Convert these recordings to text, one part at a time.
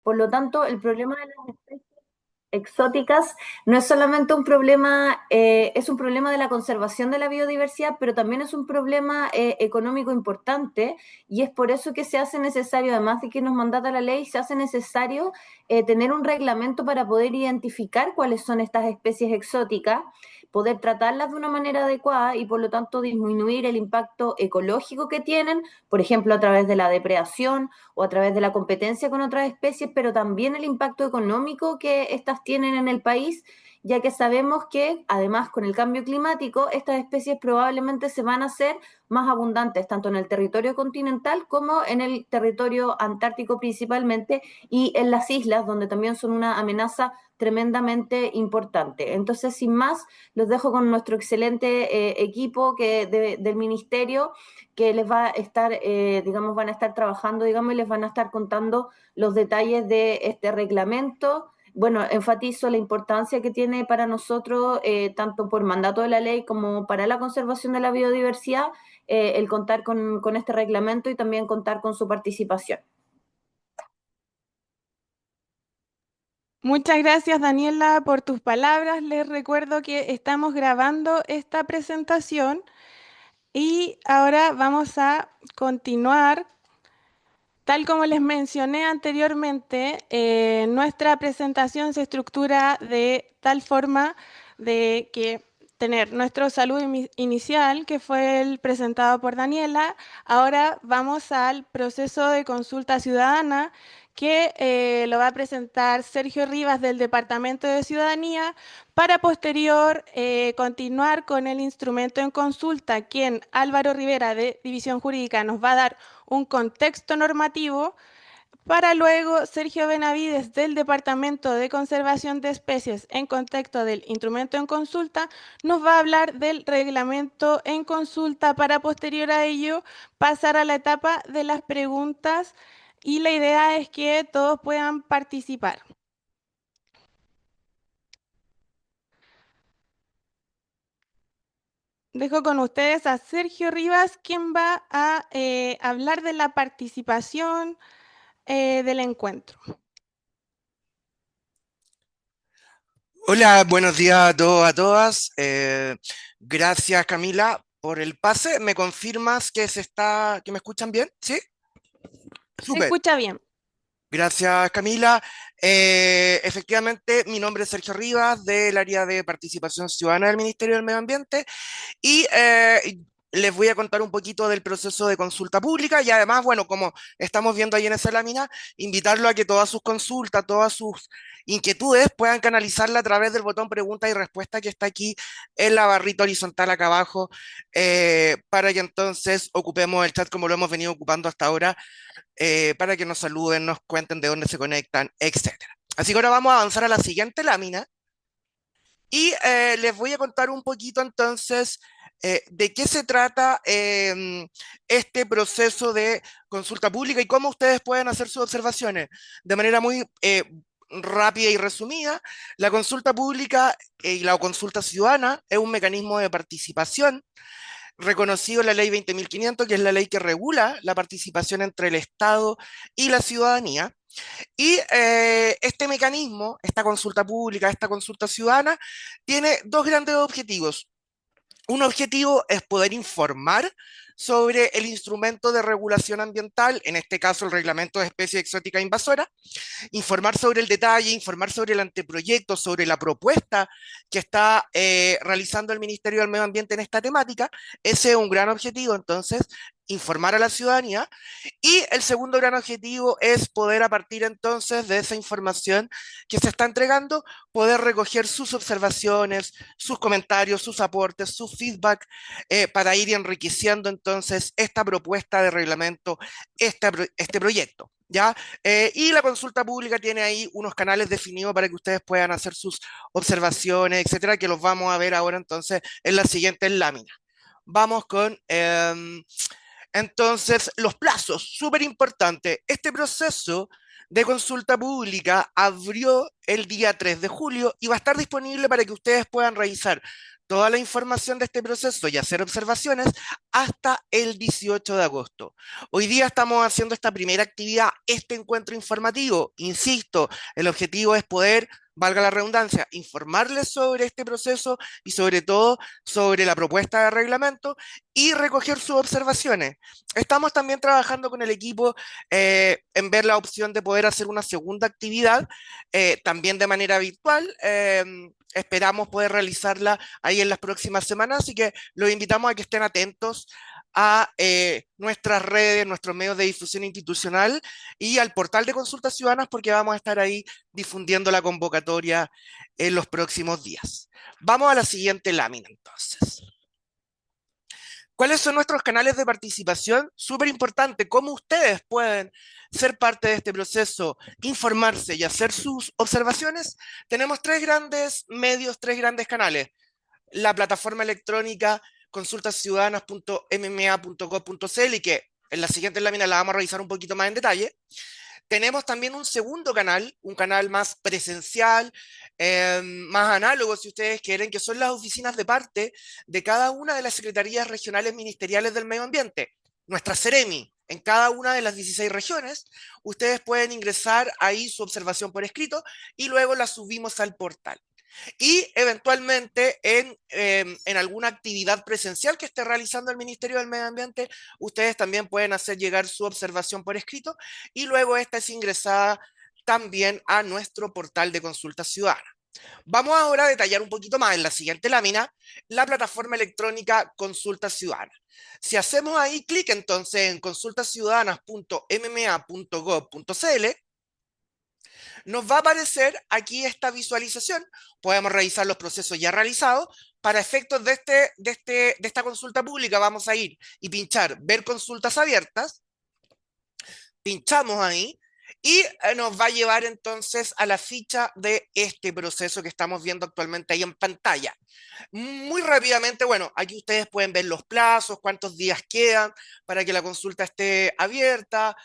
Por lo tanto, el problema de las especies exóticas no es solamente un problema, es un problema de la conservación de la biodiversidad, pero también es un problema económico importante y es por eso que se hace necesario, además de que nos mandata la ley, se hace necesario tener un reglamento para poder identificar cuáles son estas especies exóticas, poder tratarlas de una manera adecuada y por lo tanto disminuir el impacto ecológico que tienen, por ejemplo, a través de la depredación o a través de la competencia con otras especies, pero también el impacto económico que estas tienen en el país, ya que sabemos que además con el cambio climático estas especies probablemente se van a hacer más abundantes, tanto en el territorio continental como en el territorio antártico principalmente y en las islas, donde también son una amenaza tremendamente importante. Entonces, sin más, los dejo con nuestro excelente equipo del ministerio que les va a estar, digamos, van a estar trabajando, digamos, y les van a estar contando los detalles de este reglamento. Bueno, enfatizo la importancia que tiene para nosotros, tanto por mandato de la ley como para la conservación de la biodiversidad, el contar con este reglamento y también contar con su participación. Muchas gracias, Daniela, por tus palabras. Les recuerdo que estamos grabando esta presentación y ahora vamos a continuar. Tal como les mencioné anteriormente, nuestra presentación se estructura de tal forma de que tener nuestro saludo inicial, que fue el presentado por Daniela. Ahora vamos al proceso de consulta ciudadana, que lo va a presentar Sergio Rivas del Departamento de Ciudadanía, para posterior continuar con el instrumento en consulta, quien Álvaro Rivera de División Jurídica nos va a dar un contexto normativo, para luego Sergio Benavides del Departamento de Conservación de Especies en contexto del instrumento en consulta nos va a hablar del reglamento en consulta, para posterior a ello pasar a la etapa de las preguntas, y la idea es que todos puedan participar. Dejo con ustedes a Sergio Rivas, quien va a hablar de la participación del encuentro. Hola, buenos días a todos, a todas. Gracias, Camila, por el pase. ¿Me confirmas que me escuchan bien? ¿Sí? Se Súper. escucha bien. Gracias, Camila. Efectivamente, mi nombre es Sergio Rivas, del área de participación ciudadana del Ministerio del Medio Ambiente. Y les voy a contar un poquito del proceso de consulta pública y además, bueno, como estamos viendo ahí en esa lámina, invitarlo a que todas sus consultas, todas sus inquietudes puedan canalizarla a través del botón pregunta y respuesta que está aquí en la barrita horizontal acá abajo, para que entonces ocupemos el chat como lo hemos venido ocupando hasta ahora, para que nos saluden, nos cuenten de dónde se conectan, etcétera. Así que ahora vamos a avanzar a la siguiente lámina y les voy a contar un poquito entonces de qué se trata este proceso de consulta pública y cómo ustedes pueden hacer sus observaciones de manera muy rápida y resumida. La consulta pública y la consulta ciudadana es un mecanismo de participación reconocido en la ley 20.500, que es la ley que regula la participación entre el Estado y la ciudadanía. Y este mecanismo, esta consulta pública, esta consulta ciudadana, tiene dos grandes objetivos. Un objetivo es poder informar sobre el instrumento de regulación ambiental, en este caso el reglamento de especies exóticas invasoras, informar sobre el detalle, informar sobre el anteproyecto, sobre la propuesta que está realizando el Ministerio del Medio Ambiente en esta temática. Ese es un gran objetivo, entonces, informar a la ciudadanía. Y el segundo gran objetivo es poder, a partir entonces de esa información que se está entregando, poder recoger sus observaciones, sus comentarios, sus aportes, su feedback, para ir enriqueciendo entonces esta propuesta de reglamento, este proyecto. ¿Ya? Y la consulta pública tiene ahí unos canales definidos para que ustedes puedan hacer sus observaciones, etcétera, que los vamos a ver ahora entonces en las siguientes láminas. Vamos con entonces los plazos, súper importante. Este proceso de consulta pública abrió el día 3 de julio y va a estar disponible para que ustedes puedan revisar toda la información de este proceso y hacer observaciones hasta el 18 de agosto. Hoy día estamos haciendo esta primera actividad, este encuentro informativo. Insisto, el objetivo es poder, valga la redundancia, informarles sobre este proceso y sobre todo sobre la propuesta de reglamento y recoger sus observaciones. Estamos también trabajando con el equipo en ver la opción de poder hacer una segunda actividad, también de manera virtual. Esperamos poder realizarla ahí en las próximas semanas, así que los invitamos a que estén atentos a nuestras redes, nuestros medios de difusión institucional y al portal de consultas ciudadanas, porque vamos a estar ahí difundiendo la convocatoria en los próximos días. Vamos a la siguiente lámina entonces. ¿Cuáles son nuestros canales de participación? Súper importante, cómo ustedes pueden ser parte de este proceso, informarse y hacer sus observaciones. Tenemos tres grandes medios, tres grandes canales. La plataforma electrónica consultasciudadanas.mma.gov.cl, y que en la siguiente lámina la vamos a revisar un poquito más en detalle. Tenemos también un segundo canal, un canal más presencial, más análogo, si ustedes quieren, que son las oficinas de parte de cada una de las secretarías regionales ministeriales del medio ambiente. Nuestra Ceremi, en cada una de las 16 regiones, ustedes pueden ingresar ahí su observación por escrito y luego la subimos al portal. Y eventualmente en alguna actividad presencial que esté realizando el Ministerio del Medio Ambiente, ustedes también pueden hacer llegar su observación por escrito y luego esta es ingresada también a nuestro portal de consulta ciudadana. Vamos ahora a detallar un poquito más en la siguiente lámina la plataforma electrónica Consulta Ciudadana. Si hacemos ahí clic entonces en consultasciudadanas.mma.gov.cl, nos va a aparecer aquí esta visualización. Podemos revisar los procesos ya realizados. Para efectos de esta consulta pública vamos a ir y pinchar ver consultas abiertas. Pinchamos ahí y nos va a llevar entonces a la ficha de este proceso que estamos viendo actualmente ahí en pantalla. Muy rápidamente, bueno, aquí ustedes pueden ver los plazos, cuántos días quedan para que la consulta esté abierta.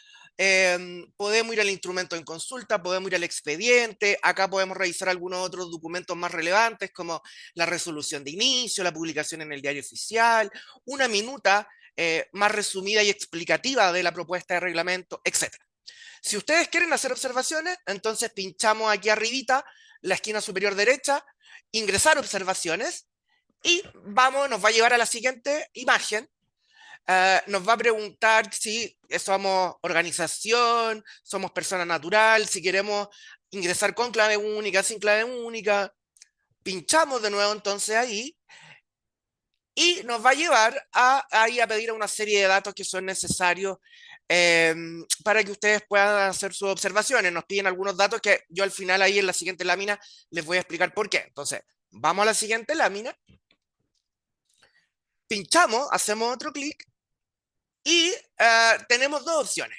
Podemos ir al instrumento en consulta, podemos ir al expediente, acá podemos revisar algunos otros documentos más relevantes como la resolución de inicio, la publicación en el diario oficial, una minuta más resumida y explicativa de la propuesta de reglamento, etc. Si ustedes quieren hacer observaciones, entonces pinchamos aquí arribita, la esquina superior derecha, ingresar observaciones, y nos va a llevar a la siguiente imagen. Nos va a preguntar si somos organización, somos persona natural, si queremos ingresar con clave única, sin clave única. Pinchamos de nuevo entonces ahí y nos va a llevar ahí a pedir una serie de datos que son necesarios para que ustedes puedan hacer sus observaciones. Nos piden algunos datos que yo al final ahí en la siguiente lámina les voy a explicar por qué. Entonces, vamos a la siguiente lámina. Pinchamos, hacemos otro clic y tenemos dos opciones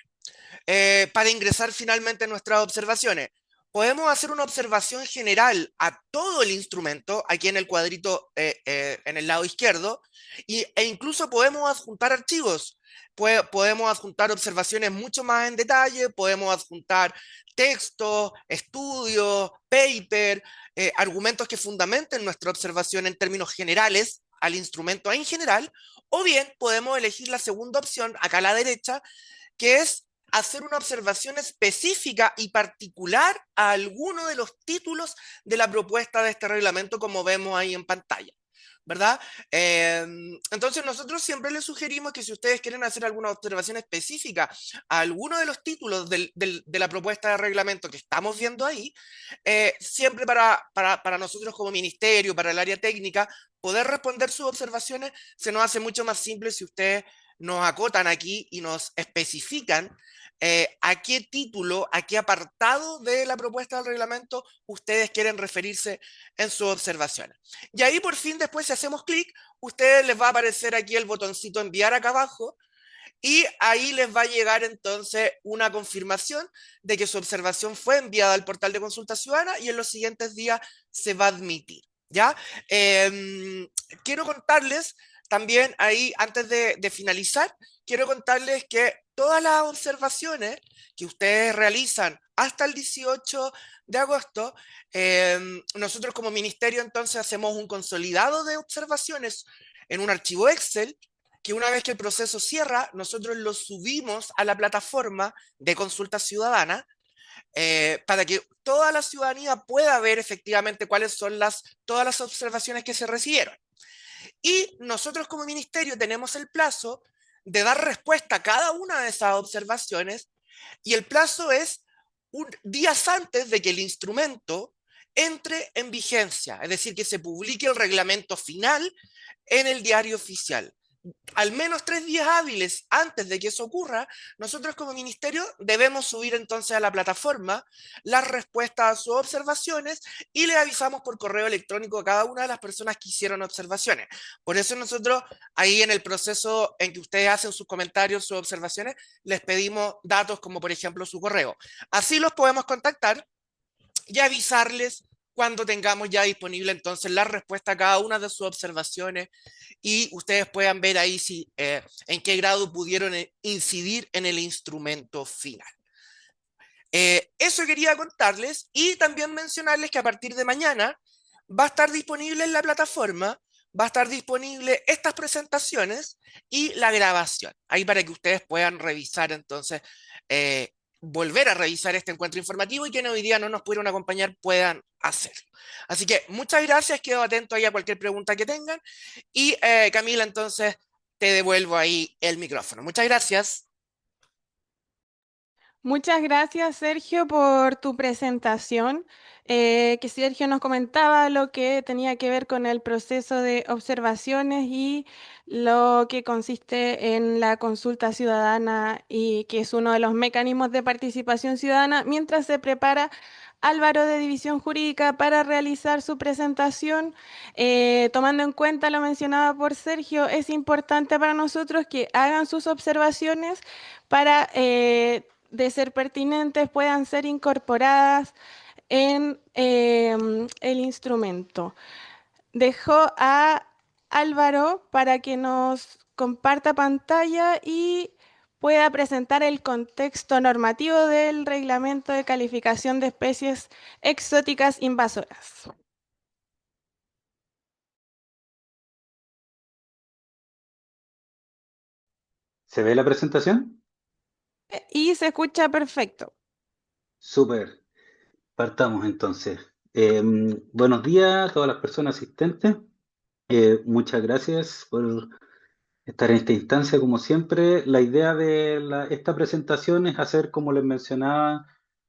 para ingresar finalmente nuestras observaciones. Podemos hacer una observación general a todo el instrumento, aquí en el cuadrito en el lado izquierdo, e incluso podemos adjuntar archivos. Podemos adjuntar observaciones mucho más en detalle, podemos adjuntar texto, estudios, paper, argumentos que fundamenten nuestra observación en términos generales al instrumento en general, o bien podemos elegir la segunda opción, acá a la derecha, que es hacer una observación específica y particular a alguno de los títulos de la propuesta de este reglamento, como vemos ahí en pantalla, ¿verdad? Entonces nosotros siempre les sugerimos que si ustedes quieren hacer alguna observación específica a alguno de los títulos de la propuesta de reglamento que estamos viendo ahí, siempre para nosotros como ministerio, para el área técnica, poder responder sus observaciones se nos hace mucho más simple si ustedes nos acotan aquí y nos especifican a qué título, a qué apartado de la propuesta del reglamento ustedes quieren referirse en sus observaciones. Y ahí por fin después si hacemos clic, ustedes les va a aparecer aquí el botoncito enviar acá abajo y ahí les va a llegar entonces una confirmación de que su observación fue enviada al portal de consulta ciudadana y en los siguientes días se va a admitir. ¿Ya? Quiero contarles también ahí, antes de finalizar, quiero contarles que todas las observaciones que ustedes realizan hasta el 18 de agosto, nosotros como ministerio entonces hacemos un consolidado de observaciones en un archivo Excel, que una vez que el proceso cierra, nosotros lo subimos a la plataforma de consulta ciudadana, para que toda la ciudadanía pueda ver efectivamente cuáles son todas las observaciones que se recibieron. Y nosotros como ministerio tenemos el plazo de dar respuesta a cada una de esas observaciones, y el plazo es días antes de que el instrumento entre en vigencia, es decir, que se publique el reglamento final en el diario oficial. Al menos 3 días hábiles antes de que eso ocurra, nosotros como ministerio debemos subir entonces a la plataforma las respuestas a sus observaciones y le avisamos por correo electrónico a cada una de las personas que hicieron observaciones. Por eso nosotros ahí en el proceso en que ustedes hacen sus comentarios, sus observaciones, les pedimos datos como por ejemplo su correo. Así los podemos contactar y avisarles cuando tengamos ya disponible entonces la respuesta a cada una de sus observaciones, y ustedes puedan ver ahí si, en qué grado pudieron incidir en el instrumento final. Eso quería contarles, y también mencionarles que a partir de mañana va a estar disponible en la plataforma, va a estar disponible estas presentaciones y la grabación, ahí para que ustedes puedan revisar entonces, volver a revisar este encuentro informativo, y quienes hoy día no nos pudieron acompañar puedan hacerlo. Así que muchas gracias, quedo atento ahí a cualquier pregunta que tengan, y Camila, entonces te devuelvo ahí el micrófono. Muchas gracias. Muchas gracias, Sergio, por tu presentación. Que Sergio nos comentaba lo que tenía que ver con el proceso de observaciones y lo que consiste en la consulta ciudadana, y que es uno de los mecanismos de participación ciudadana, mientras se prepara Álvaro de División Jurídica para realizar su presentación. Tomando en cuenta lo mencionado por Sergio, es importante para nosotros que hagan sus observaciones para, de ser pertinentes, puedan ser incorporadas en el instrumento. Dejo a Álvaro para que nos comparta pantalla y pueda presentar el contexto normativo del Reglamento de Calificación de Especies Exóticas Invasoras. ¿Se ve la presentación? Y se escucha perfecto. Súper. Partamos entonces. Buenos días a todas las personas asistentes. Muchas gracias por estar en esta instancia, como siempre. La idea de esta presentación es hacer, como les mencionaba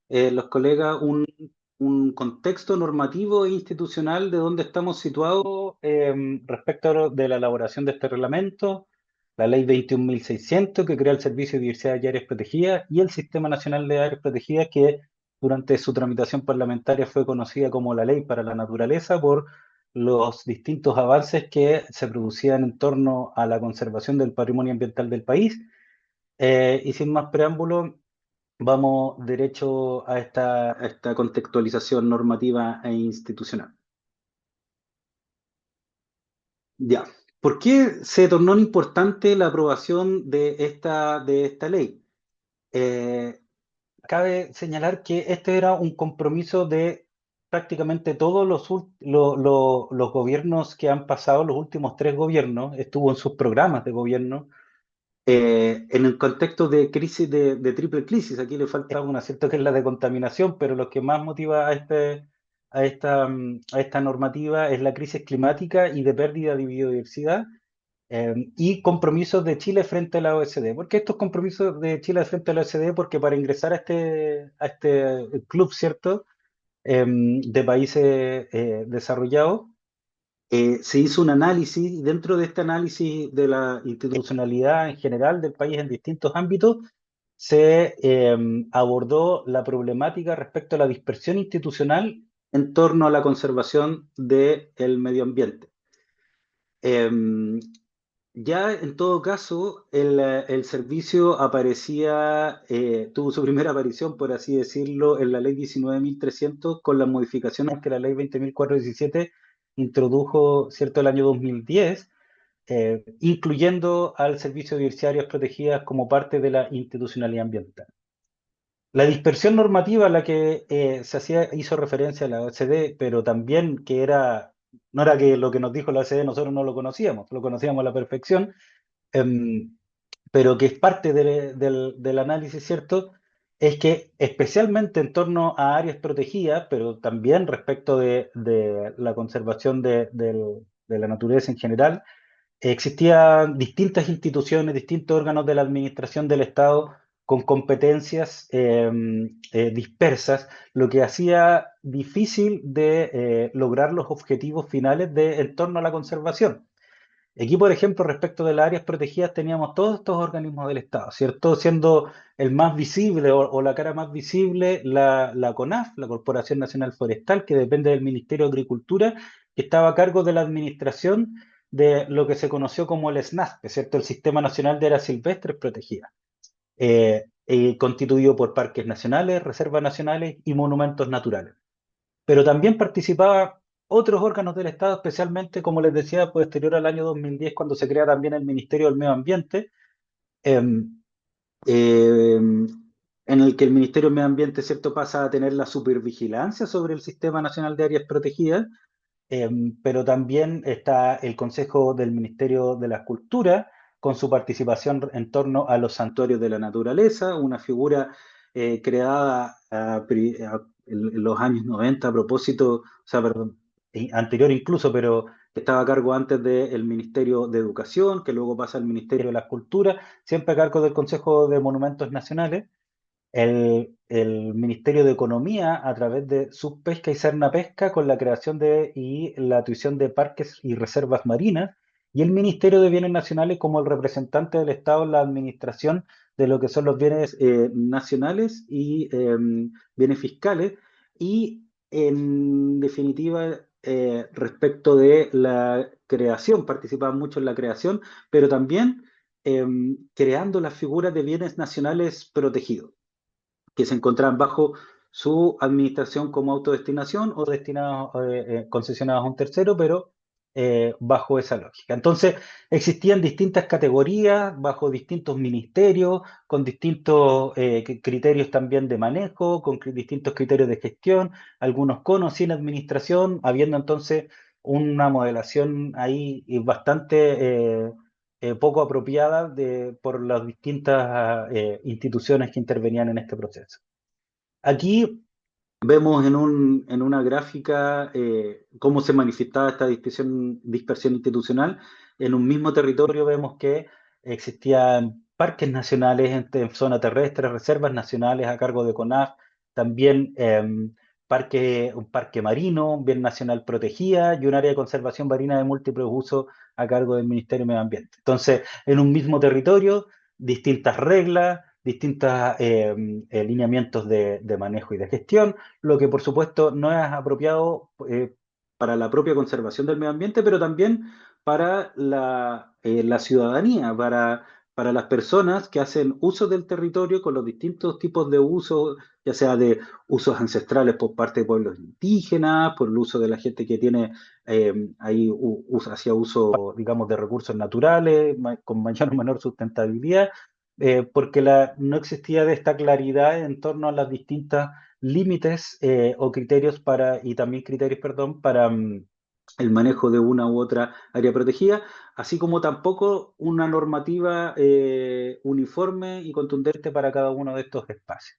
los colegas, un contexto normativo e institucional de dónde estamos situados respecto de la elaboración de este reglamento, la Ley 21.600, que crea el Servicio de Diversidad de Áreas Protegidas, y el Sistema Nacional de Áreas Protegidas, que durante su tramitación parlamentaria fue conocida como la Ley para la Naturaleza por los distintos avances que se producían en torno a la conservación del patrimonio ambiental del país. Y sin más preámbulo, vamos derecho a esta contextualización normativa e institucional. Ya. ¿Por qué se tornó importante la aprobación de esta ley? Cabe señalar que este era un compromiso de prácticamente todos los gobiernos que han pasado, los últimos 3 gobiernos, estuvo en sus programas de gobierno, en el contexto de crisis, de triple crisis. Aquí le falta una, ¿cierto?, que es la de contaminación, pero lo que más motiva a esta normativa es la crisis climática y de pérdida de biodiversidad, y compromisos de Chile frente a la OECD. ¿Por qué estos compromisos de Chile frente a la OECD? Porque para ingresar a este club, ¿cierto?, de países desarrollados, se hizo un análisis, y dentro de este análisis de la institucionalidad en general del país en distintos ámbitos, se abordó la problemática respecto a la dispersión institucional en torno a la conservación del medio ambiente. Ya en todo caso, el servicio tuvo su primera aparición, por así decirlo, en la ley 19.300, con las modificaciones que la ley 20.417 introdujo, ¿cierto?, el año 2010, incluyendo al Servicio de Diversidad de Áreas Protegidas como parte de la institucionalidad ambiental. La dispersión normativa a la que hizo referencia a la OECD, pero también que no era que lo que nos dijo la OECD nosotros no lo conocíamos a la perfección, em, pero que es parte del análisis, ¿cierto? Es que especialmente en torno a áreas protegidas, pero también respecto de la conservación de la naturaleza en general, existían distintas instituciones, distintos órganos de la administración del Estado con competencias dispersas, lo que hacía difícil de lograr los objetivos finales en torno a la conservación. Aquí, por ejemplo, respecto de las áreas protegidas, teníamos todos estos organismos del Estado, ¿cierto? Siendo el más visible o la cara más visible la CONAF, la Corporación Nacional Forestal, que depende del Ministerio de Agricultura, que estaba a cargo de la administración de lo que se conoció como el SNASP, ¿cierto? El Sistema Nacional de Áreas Silvestres Protegidas, constituido por parques nacionales, reservas nacionales y monumentos naturales. Pero también participaba otros órganos del Estado, especialmente, como les decía, posterior al año 2010, cuando se crea también el Ministerio del Medio Ambiente, eh, eh, en el que el Ministerio del Medio Ambiente, ¿cierto?, pasa a tener la supervigilancia sobre el Sistema Nacional de Áreas Protegidas, eh, pero también está el Consejo del Ministerio de la Cultura, con su participación en torno a los santuarios de la naturaleza, una figura creada en los años 90 a propósito, o sea, perdón, anterior incluso, pero que estaba a cargo antes del Ministerio de Educación, que luego pasa al Ministerio de la Cultura, siempre a cargo del Consejo de Monumentos Nacionales. El Ministerio de Economía a través de Subpesca y Cernapesca con la creación y la tuición de parques y reservas marinas, y el Ministerio de Bienes Nacionales como el representante del Estado en la administración de lo que son los bienes nacionales y bienes fiscales, y en definitiva respecto de la creación, participaban mucho en la creación, pero también creando las figuras de bienes nacionales protegidos que se encontraban bajo su administración como autodestinación o destinados, concesionados a un tercero, pero bajo esa lógica. Entonces, existían distintas categorías, bajo distintos ministerios, con distintos criterios también de manejo, con distintos criterios de gestión, algunos con o sin administración, habiendo entonces una modelación ahí bastante poco apropiada por las distintas instituciones que intervenían en este proceso. Aquí vemos en una gráfica cómo se manifestaba esta dispersión institucional. En un mismo territorio vemos que existían parques nacionales en zona terrestre, reservas nacionales a cargo de CONAF, también un parque marino, un bien nacional protegida y un área de conservación marina de múltiples usos a cargo del Ministerio de Medio Ambiente. Entonces, en un mismo territorio, distintas reglas, distintos lineamientos de manejo y de gestión, lo que por supuesto no es apropiado para la propia conservación del medio ambiente, pero también para la ciudadanía, para las personas que hacen uso del territorio con los distintos tipos de usos, ya sea de usos ancestrales por parte de pueblos indígenas, por el uso de la gente que tiene ahí hacía uso, digamos, de recursos naturales con mayor o menor sustentabilidad, porque no existía de esta claridad en torno a las distintas límites o criterios y también criterios, perdón, para el manejo de una u otra área protegida, así como tampoco una normativa uniforme y contundente para cada uno de estos espacios.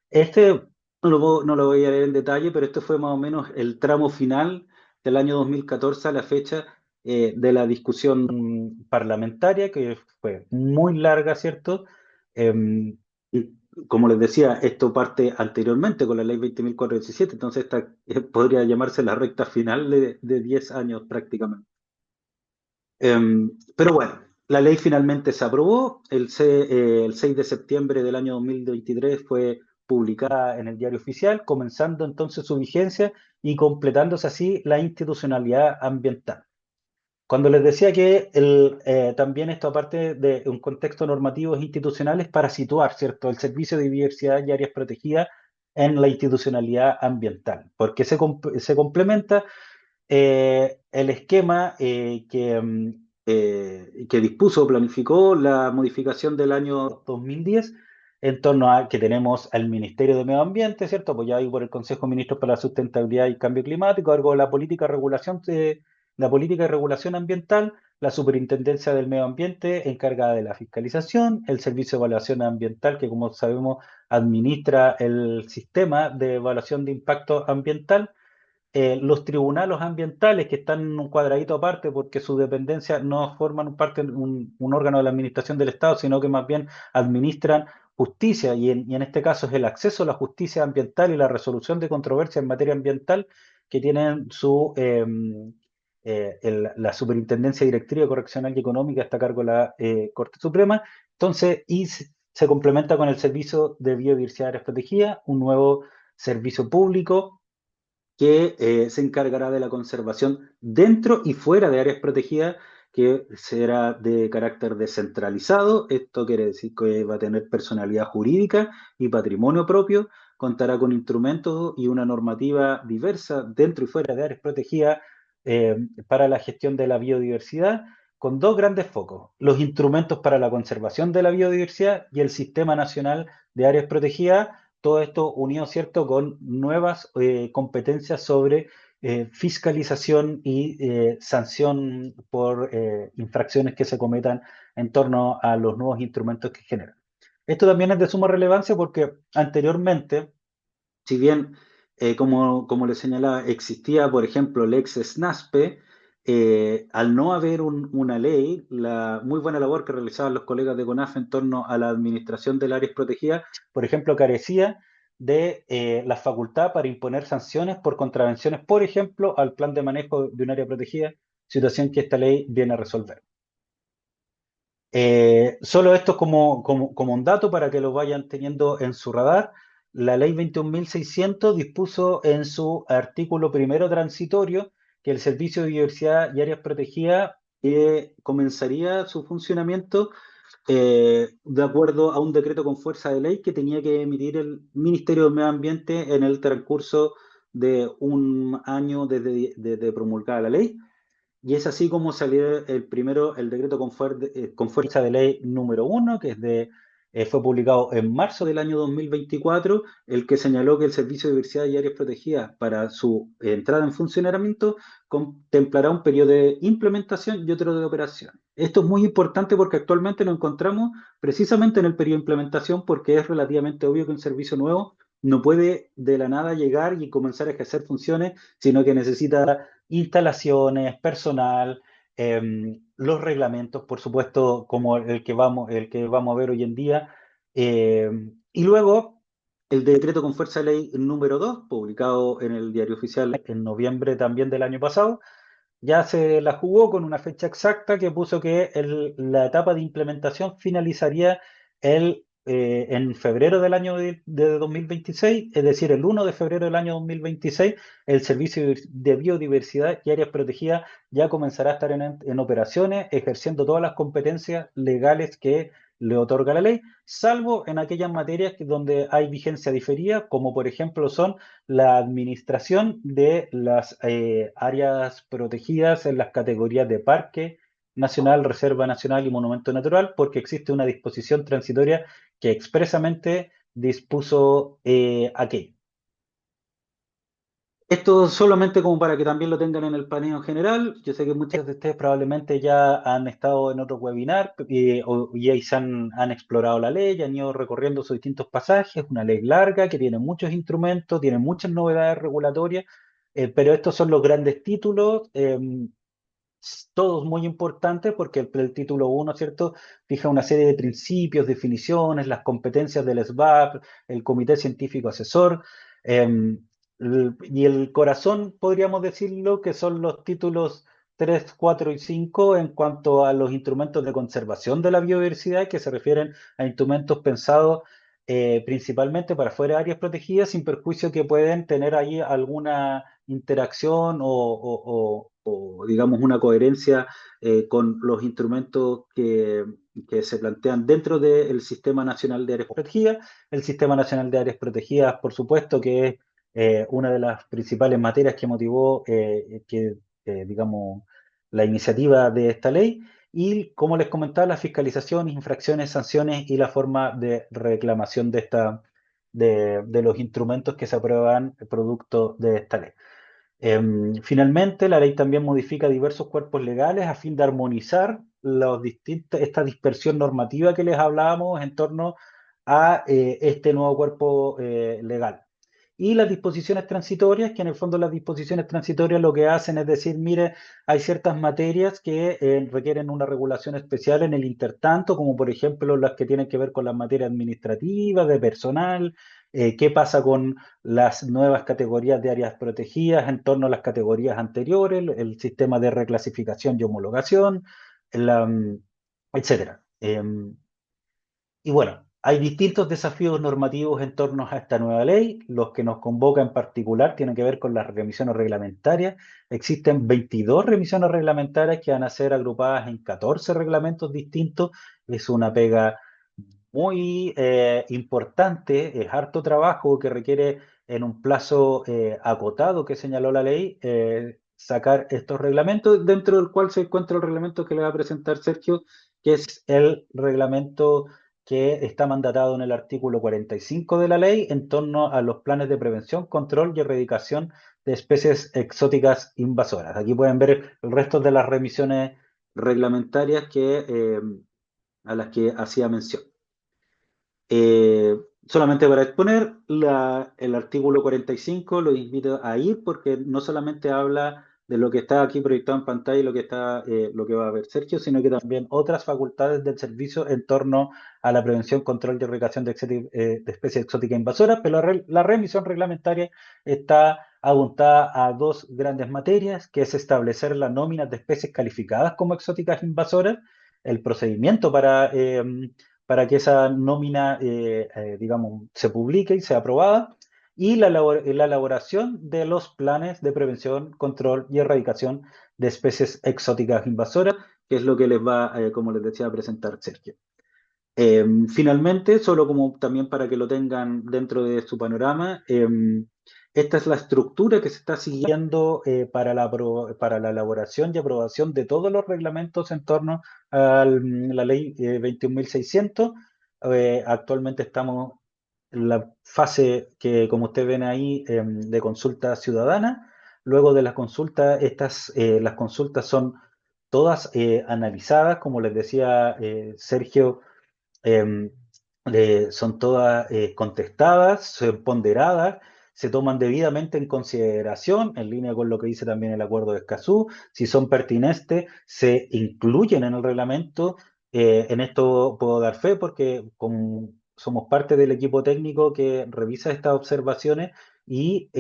Este no lo voy a leer en detalle, pero este fue más o menos el tramo final del año 2014 a la fecha de la discusión parlamentaria, que fue muy larga, ¿cierto? Y como les decía, esto parte anteriormente con la ley 20.417, entonces esta podría llamarse la recta final de 10 años prácticamente. Pero bueno, la ley finalmente se aprobó. El 6 de septiembre del año 2023 fue publicada en el Diario Oficial, comenzando entonces su vigencia y completándose así la institucionalidad ambiental. Cuando les decía que también esto, aparte de un contexto normativo, es institucional, es para situar, ¿cierto?, el servicio de biodiversidad y áreas protegidas en la institucionalidad ambiental, porque se complementa el esquema que dispuso o planificó la modificación del año 2010, en torno a que tenemos al Ministerio de Medio Ambiente, ¿cierto? Apoyado ahí por el Consejo de Ministros para la Sustentabilidad y Cambio Climático, algo de la política de regulación ambiental, la Superintendencia del Medio Ambiente encargada de la fiscalización, el Servicio de Evaluación Ambiental, que como sabemos administra el sistema de evaluación de impacto ambiental, los tribunales ambientales que están en un cuadradito aparte porque su dependencia no forman un órgano de la administración del Estado, sino que más bien administran justicia y en este caso es el acceso a la justicia ambiental y la resolución de controversias en materia ambiental que tienen la Superintendencia Directiva Correccional y Económica está a cargo de la Corte Suprema. Entonces, se complementa con el Servicio de Biodiversidad y Áreas Protegidas, un nuevo servicio público que se encargará de la conservación dentro y fuera de áreas protegidas, que será de carácter descentralizado. Esto quiere decir que va a tener personalidad jurídica y patrimonio propio, contará con instrumentos y una normativa diversa dentro y fuera de áreas protegidas para la gestión de la biodiversidad, con dos grandes focos: los instrumentos para la conservación de la biodiversidad y el Sistema Nacional de Áreas Protegidas. Todo esto unido, ¿cierto?, con nuevas competencias sobre fiscalización y sanción por infracciones que se cometan en torno a los nuevos instrumentos que generan. Esto también es de suma relevancia porque anteriormente, si bien, como les señalaba, existía, por ejemplo, Lex SNASPE, al no haber una ley, la muy buena labor que realizaban los colegas de CONAF en torno a la administración del áreas protegidas, por ejemplo, carecía de la facultad para imponer sanciones por contravenciones, por ejemplo, al plan de manejo de un área protegida, situación que esta ley viene a resolver. Solo esto como un dato para que lo vayan teniendo en su radar. La ley 21.600 dispuso en su artículo primero transitorio que el Servicio de Biodiversidad y Áreas Protegidas comenzaría su funcionamiento de acuerdo a un decreto con fuerza de ley que tenía que emitir el Ministerio del Medio Ambiente en el transcurso de un año desde promulgada la ley. Y es así como salió el decreto con fuerza de ley número 1, fue publicado en marzo del año 2024, el que señaló que el Servicio de Diversidad y Áreas Protegidas para su entrada en funcionamiento contemplará un periodo de implementación y otro de operación. Esto es muy importante porque actualmente nos encontramos precisamente en el periodo de implementación, porque es relativamente obvio que un servicio nuevo no puede de la nada llegar y comenzar a ejercer funciones, sino que necesita instalaciones, personal, los reglamentos, por supuesto, como el que vamos a ver hoy en día, y luego el decreto con fuerza de ley número 2, publicado en el Diario Oficial en noviembre también del año pasado, ya se la jugó con una fecha exacta que puso que la etapa de implementación finalizaría en febrero del año de 2026, es decir, el 1 de febrero del año 2026, el Servicio de Biodiversidad y Áreas Protegidas ya comenzará a estar en operaciones, ejerciendo todas las competencias legales que le otorga la ley, salvo en aquellas materias donde hay vigencia diferida, como por ejemplo son la administración de las áreas protegidas en las categorías de parque nacional, reserva nacional y monumento natural, porque existe una disposición transitoria que expresamente dispuso aquello. Esto solamente como para que también lo tengan en el paneo general. Yo sé que muchos de ustedes probablemente ya han estado en otro webinar y ahí han explorado la ley, han ido recorriendo sus distintos pasajes. Una ley larga que tiene muchos instrumentos, tiene muchas novedades regulatorias, pero estos son los grandes títulos, todos muy importantes porque el título 1, ¿cierto?, fija una serie de principios, definiciones, las competencias del SBAP, el Comité Científico Asesor, y el corazón, podríamos decirlo, que son los títulos 3, 4 y 5 en cuanto a los instrumentos de conservación de la biodiversidad, que se refieren a instrumentos pensados principalmente para fuera de áreas protegidas, sin perjuicio que pueden tener ahí alguna interacción o digamos una coherencia con los instrumentos que se plantean dentro del Sistema Nacional de Áreas Protegidas. El Sistema Nacional de Áreas Protegidas, por supuesto, que es una de las principales materias que motivó digamos, la iniciativa de esta ley. y, como les comentaba, la fiscalización, infracciones, sanciones y la forma de reclamación de los instrumentos que se aprueban producto de esta ley. Finalmente, la ley también modifica diversos cuerpos legales a fin de armonizar esta dispersión normativa que les hablábamos en torno a este nuevo cuerpo legal. Y las disposiciones transitorias, que en el fondo las disposiciones transitorias lo que hacen es decir, mire, hay ciertas materias que requieren una regulación especial en el intertanto, como por ejemplo las que tienen que ver con las materias administrativas, de personal, qué pasa con las nuevas categorías de áreas protegidas en torno a las categorías anteriores, el sistema de reclasificación y homologación, la, etcétera. Y bueno, hay distintos desafíos normativos en torno a esta nueva ley. Los que nos convoca en particular tienen que ver con las remisiones reglamentarias. Existen 22 remisiones reglamentarias que van a ser agrupadas en 14 reglamentos distintos. Es una pega muy importante, es harto trabajo que requiere en un plazo acotado que señaló la ley, sacar estos reglamentos, dentro del cual se encuentra el reglamento que le va a presentar Sergio, que es el reglamento que está mandatado en el artículo 45 de la ley en torno a los planes de prevención, control y erradicación de especies exóticas invasoras. Aquí pueden ver el resto de las remisiones reglamentarias a las que hacía mención. Solamente para exponer el artículo 45, lo invito a ir porque no solamente habla de lo que está aquí proyectado en pantalla y lo que va a ver Sergio, sino que también otras facultades del servicio en torno a la prevención, control y erradicación de especies exóticas invasoras, pero la remisión reglamentaria está apuntada a dos grandes materias, que es establecer las nóminas de especies calificadas como exóticas invasoras, el procedimiento para que esa nómina, digamos, se publique y sea aprobada, y la elaboración de los planes de prevención, control y erradicación de especies exóticas invasoras, que es lo que les va, como les decía, a presentar Sergio. Finalmente, solo como también para que lo tengan dentro de su panorama, esta es la estructura que se está siguiendo para la elaboración y aprobación de todos los reglamentos en torno a la ley 21.600. Actualmente estamos en la fase que, como ustedes ven ahí, de consulta ciudadana. Luego de las consultas, las consultas son todas analizadas, como les decía Sergio, eh, son todas contestadas, son ponderadas, se toman debidamente en consideración, en línea con lo que dice también el acuerdo de Escazú. Si son pertinentes, se incluyen en el reglamento. En esto puedo dar fe porque somos parte del equipo técnico que revisa estas observaciones y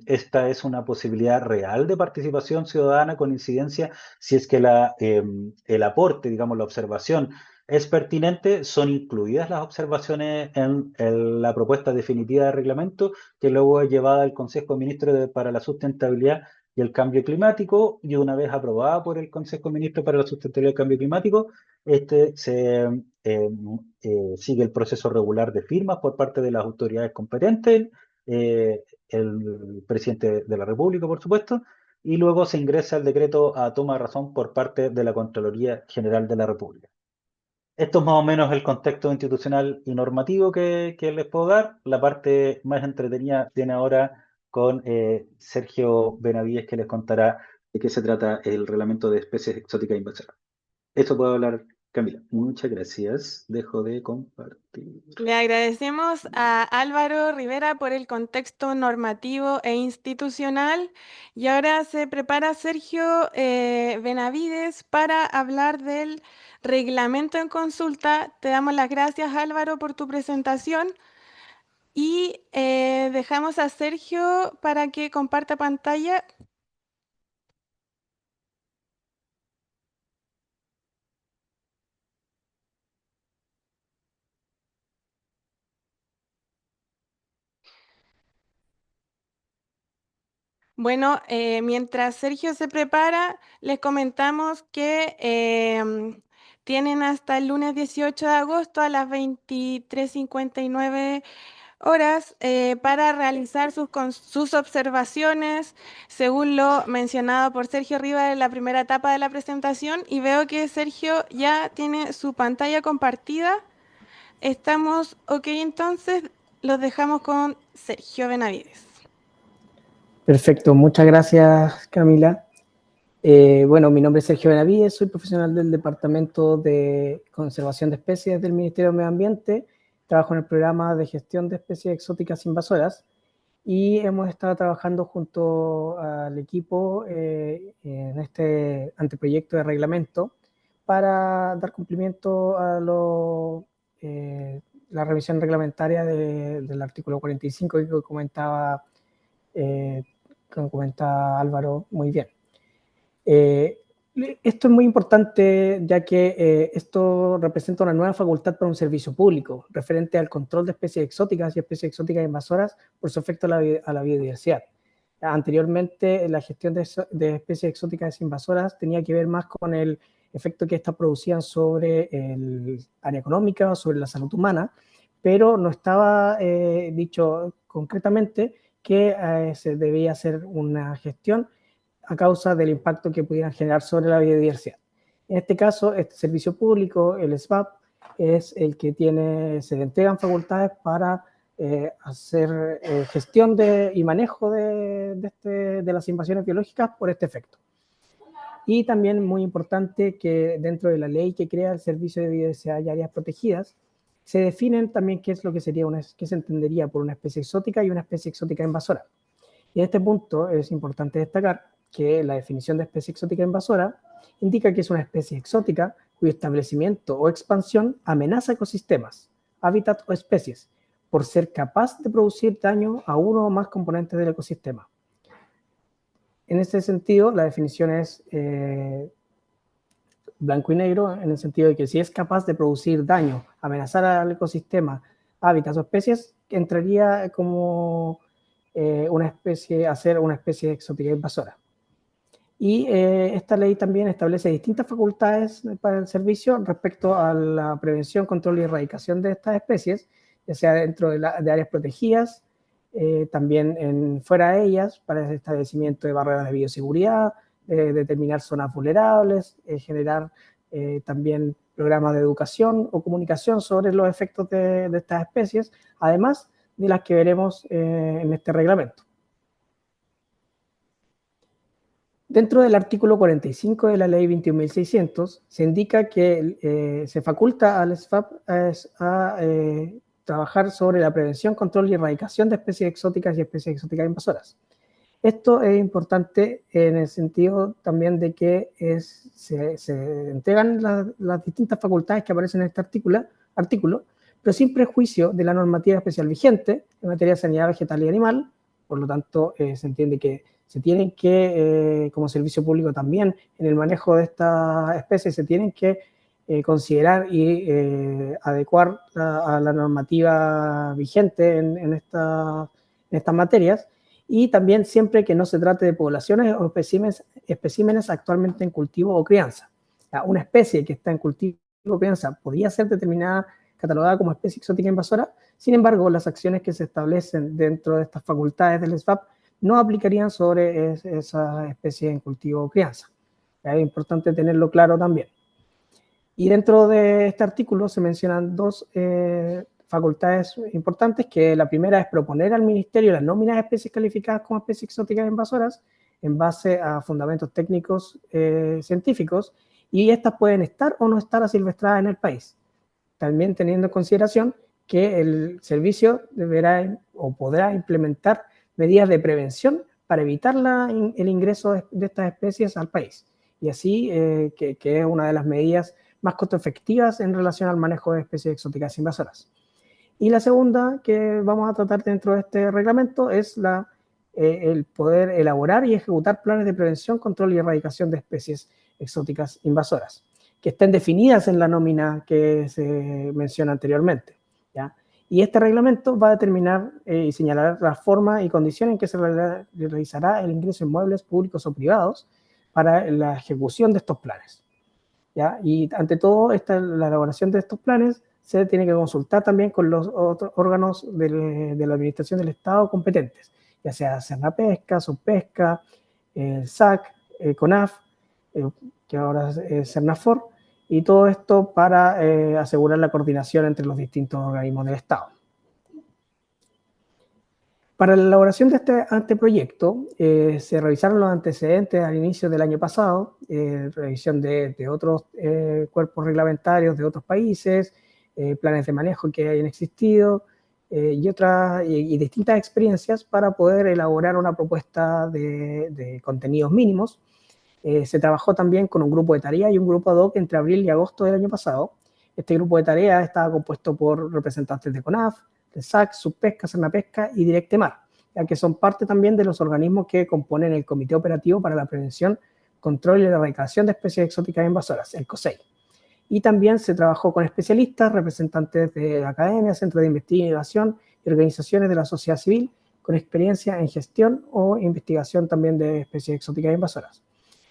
esta es una posibilidad real de participación ciudadana con incidencia si es que el aporte, digamos, la observación es pertinente, son incluidas las observaciones en la propuesta definitiva de reglamento que luego es llevada al Consejo de Ministros para la Sustentabilidad y el Cambio Climático, y una vez aprobada por el Consejo de Ministros para la Sustentabilidad y el Cambio Climático, sigue el proceso regular de firmas por parte de las autoridades competentes, el presidente de la República, por supuesto, y luego se ingresa el decreto a toma de razón por parte de la Contraloría General de la República. Esto es más o menos el contexto institucional y normativo que les puedo dar. La parte más entretenida tiene ahora con Sergio Benavides, que les contará de qué se trata el reglamento de especies exóticas invasoras. Eso puedo hablar, Camila. Muchas gracias. Dejo de compartir. Le agradecemos a Álvaro Rivera por el contexto normativo e institucional, y ahora se prepara Sergio Benavides para hablar del reglamento en consulta. Te damos las gracias, Álvaro, por tu presentación, y dejamos a Sergio para que comparta pantalla. Bueno, mientras Sergio se prepara, les comentamos que tienen hasta el lunes 18 de agosto a las 23:59 horas para realizar sus observaciones, según lo mencionado por Sergio Rivas en la primera etapa de la presentación, y veo que Sergio ya tiene su pantalla compartida. Estamos ok, entonces los dejamos con Sergio Benavides. Perfecto, muchas gracias, Camila. Bueno, mi nombre es Sergio Benavides, soy profesional del Departamento de Conservación de Especies del Ministerio de Medio Ambiente. Trabajo en el programa de gestión de especies exóticas invasoras y hemos estado trabajando junto al equipo en este anteproyecto de reglamento para dar cumplimiento a la revisión reglamentaria del artículo 45 que como comentaba Álvaro muy bien. Esto es muy importante ya que esto representa una nueva facultad para un servicio público referente al control de especies exóticas y especies exóticas invasoras por su efecto a la biodiversidad. Anteriormente, la gestión de especies exóticas invasoras tenía que ver más con el efecto que estas producían sobre el área económica o sobre la salud humana, pero no estaba dicho concretamente que se debía hacer una gestión a causa del impacto que pudieran generar sobre la biodiversidad. En este caso, este servicio público, el SBAP, es el que se le entregan facultades para hacer gestión y manejo de las invasiones biológicas por este efecto. Y también muy importante que dentro de la ley que crea el Servicio de Biodiversidad y Áreas Protegidas, se definen también qué es lo que qué se entendería por una especie exótica y una especie exótica invasora. Y en este punto es importante destacar que la definición de especie exótica invasora indica que es una especie exótica cuyo establecimiento o expansión amenaza ecosistemas, hábitat o especies, por ser capaz de producir daño a uno o más componentes del ecosistema. En este sentido, la definición es blanco y negro, en el sentido de que si es capaz de producir daño, amenazar al ecosistema, hábitats o especies, entraría como hacer una especie exótica invasora. Y esta ley también establece distintas facultades para el servicio respecto a la prevención, control y erradicación de estas especies, ya sea dentro de áreas protegidas, también fuera de ellas, para el establecimiento de barreras de bioseguridad, determinar zonas vulnerables, generar también programas de educación o comunicación sobre los efectos de estas especies, además de las que veremos en este reglamento. Dentro del artículo 45 de la ley 21.600 se indica que se faculta al SFAP a trabajar sobre la prevención, control y erradicación de especies exóticas y especies exóticas invasoras. Esto es importante en el sentido también de que se entregan las distintas facultades que aparecen en este artículo, pero sin prejuicio de la normativa especial vigente en materia de sanidad vegetal y animal. Por lo tanto, se entiende que se tienen que, como servicio público también, en el manejo de estas especies, se tienen que considerar y adecuar a la normativa vigente en estas materias, y también siempre que no se trate de poblaciones o especímenes actualmente en cultivo o crianza. Una especie que está en cultivo o crianza podría ser catalogada como especie exótica invasora. Sin embargo, las acciones que se establecen dentro de estas facultades del SBAP no aplicarían sobre esa especie en cultivo o crianza. Es importante tenerlo claro también. Y dentro de este artículo se mencionan dos facultades importantes, que la primera es proponer al Ministerio las nóminas de especies calificadas como especies exóticas invasoras en base a fundamentos técnicos científicos, y estas pueden estar o no estar asilvestradas en el país. También teniendo en consideración que el servicio deberá o podrá implementar medidas de prevención para evitar el ingreso de estas especies al país. Y así, que es una de las medidas más costo efectivas en relación al manejo de especies exóticas invasoras. Y la segunda que vamos a tratar dentro de este reglamento es el poder elaborar y ejecutar planes de prevención, control y erradicación de especies exóticas invasoras, que estén definidas en la nómina que se menciona anteriormente, ¿ya? Y este reglamento va a determinar y señalar la forma y condiciones en que se realizará el ingreso de inmuebles públicos o privados para la ejecución de estos planes, ¿ya? Y ante todo, la elaboración de estos planes se tiene que consultar también con los otros órganos de la Administración del Estado competentes, ya sea Cernapesca, Subpesca, el SAC, CONAF, que ahora es Cernafor, y todo esto para asegurar la coordinación entre los distintos organismos del Estado. Para la elaboración de este anteproyecto, se revisaron los antecedentes al inicio del año pasado, revisión de otros cuerpos reglamentarios de otros países, planes de manejo que hayan existido y distintas experiencias para poder elaborar una propuesta de contenidos mínimos. Se trabajó también con un grupo de tarea y un grupo ad hoc entre abril y agosto del año pasado. Este grupo de tarea estaba compuesto por representantes de CONAF, de SAC, Subpesca, Cernapesca y Directemar, ya que son parte también de los organismos que componen el Comité Operativo para la Prevención, Control y la Erradicación de Especies Exóticas Invasoras, el COSEI. Y también se trabajó con especialistas, representantes de la academia, centros de investigación y organizaciones de la sociedad civil con experiencia en gestión o investigación también de especies exóticas invasoras,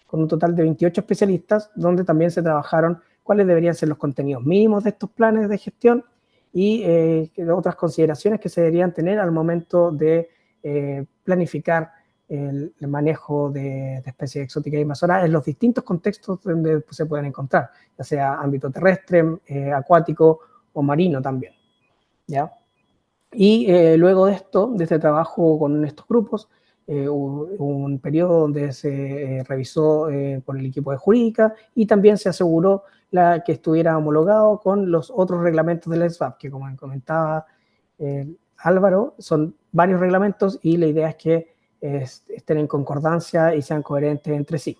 con un total de 28 especialistas, donde también se trabajaron cuáles deberían ser los contenidos mínimos de estos planes de gestión y otras consideraciones que se deberían tener al momento de planificar el manejo de especies exóticas invasoras en los distintos contextos donde se pueden encontrar, ya sea ámbito terrestre, acuático o marino también, ¿ya? Y luego de esto, de este trabajo con estos grupos, hubo un periodo donde se revisó por el equipo de jurídica y también se aseguró que estuviera homologado con los otros reglamentos del SFAP, que como comentaba Álvaro, son varios reglamentos y la idea es que estén en concordancia y sean coherentes entre sí.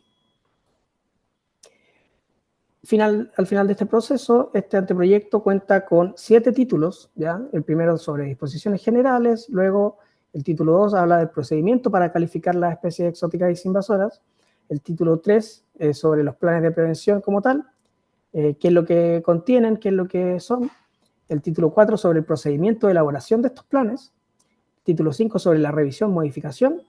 Al final de este proceso, este anteproyecto cuenta con 7 títulos, ¿ya? El primero sobre disposiciones generales, luego el título 2 habla del procedimiento para calificar las especies exóticas invasoras, el título 3 sobre los planes de prevención como tal, qué es lo que contienen, qué es lo que son, el título 4 sobre el procedimiento de elaboración de estos planes, título 5 sobre la revisión, modificación,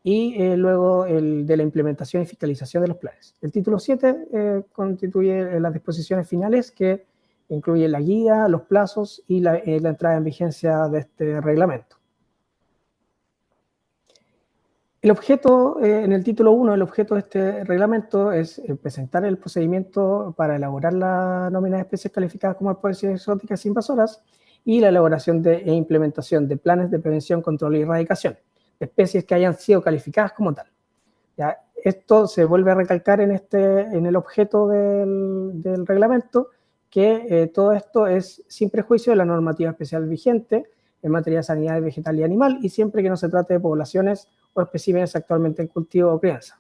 y luego el de la implementación y fiscalización de los planes. El título 7 constituye las disposiciones finales que incluye la guía, los plazos y la entrada en vigencia de este reglamento. El objeto, en el título 1, el objeto de este reglamento es presentar el procedimiento para elaborar la nómina de especies calificadas como especies exóticas invasoras y la elaboración e implementación de planes de prevención, control y erradicación de especies que hayan sido calificadas como tal. ¿Ya? Esto se vuelve a recalcar en el objeto del reglamento, que todo esto es sin prejuicio de la normativa especial vigente en materia de sanidad vegetal y animal, y siempre que no se trate de poblaciones o especímenes actualmente en cultivo o crianza.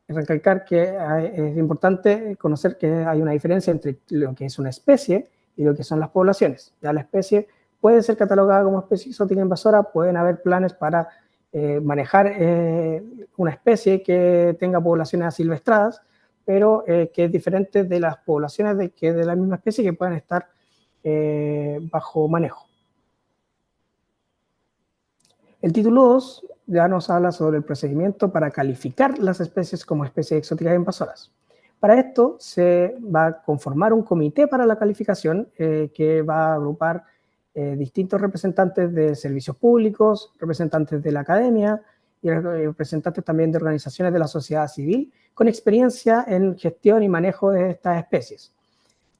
Recalcar que es importante conocer que hay una diferencia entre lo que es una especie y lo que son las poblaciones. Ya la especie puede ser catalogada como especie exótica invasora, pueden haber planes para manejar una especie que tenga poblaciones asilvestradas, pero que es diferente de las poblaciones de la misma especie que pueden estar bajo manejo. El título 2 ya nos habla sobre el procedimiento para calificar las especies como especies exóticas invasoras. Para esto se va a conformar un comité para la calificación que va a agrupar distintos representantes de servicios públicos, representantes de la academia y representantes también de organizaciones de la sociedad civil con experiencia en gestión y manejo de estas especies.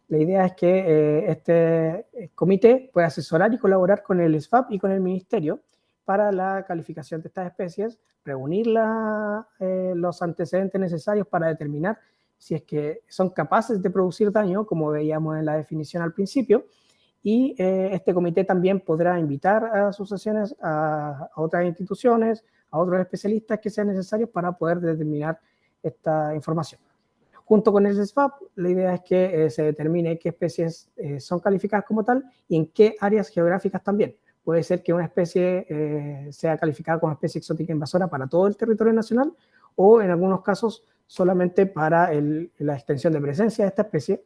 La idea es que este comité pueda asesorar y colaborar con el SFAP y con el Ministerio para la calificación de estas especies, reunir los antecedentes necesarios para determinar si es que son capaces de producir daño, como veíamos en la definición al principio, y este comité también podrá invitar a sus sesiones a otras instituciones, a otros especialistas que sean necesarios para poder determinar esta información. Junto con el SFAP, la idea es que se determine qué especies son calificadas como tal y en qué áreas geográficas también. Puede ser que una especie sea calificada como especie exótica invasora para todo el territorio nacional o en algunos casos solamente para la extensión de presencia de esta especie,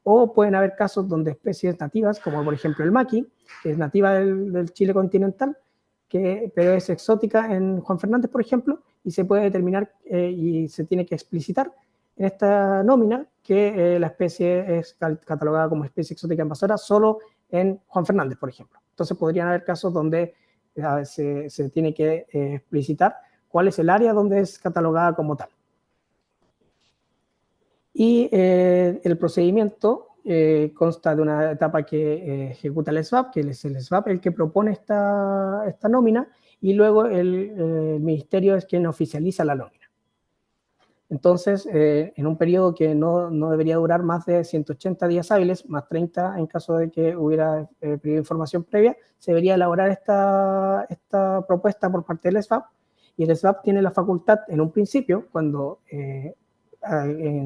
o pueden haber casos donde especies nativas, como por ejemplo el maqui, que es nativa del Chile continental, pero es exótica en Juan Fernández, por ejemplo, y se puede determinar y se tiene que explicitar en esta nómina que la especie es catalogada como especie exótica invasora solo en Juan Fernández, por ejemplo. Entonces podrían haber casos donde se tiene que explicitar cuál es el área donde es catalogada como tal. Y el procedimiento consta de una etapa que ejecuta el SVAP, que es el SVAP el que propone esta nómina, y luego el ministerio es quien oficializa la nómina. Entonces, en un periodo que no debería durar más de 180 días hábiles, más 30 en caso de que hubiera pedido información previa, se debería elaborar esta propuesta por parte del SVAP, y el SVAP tiene la facultad, en un principio, cuando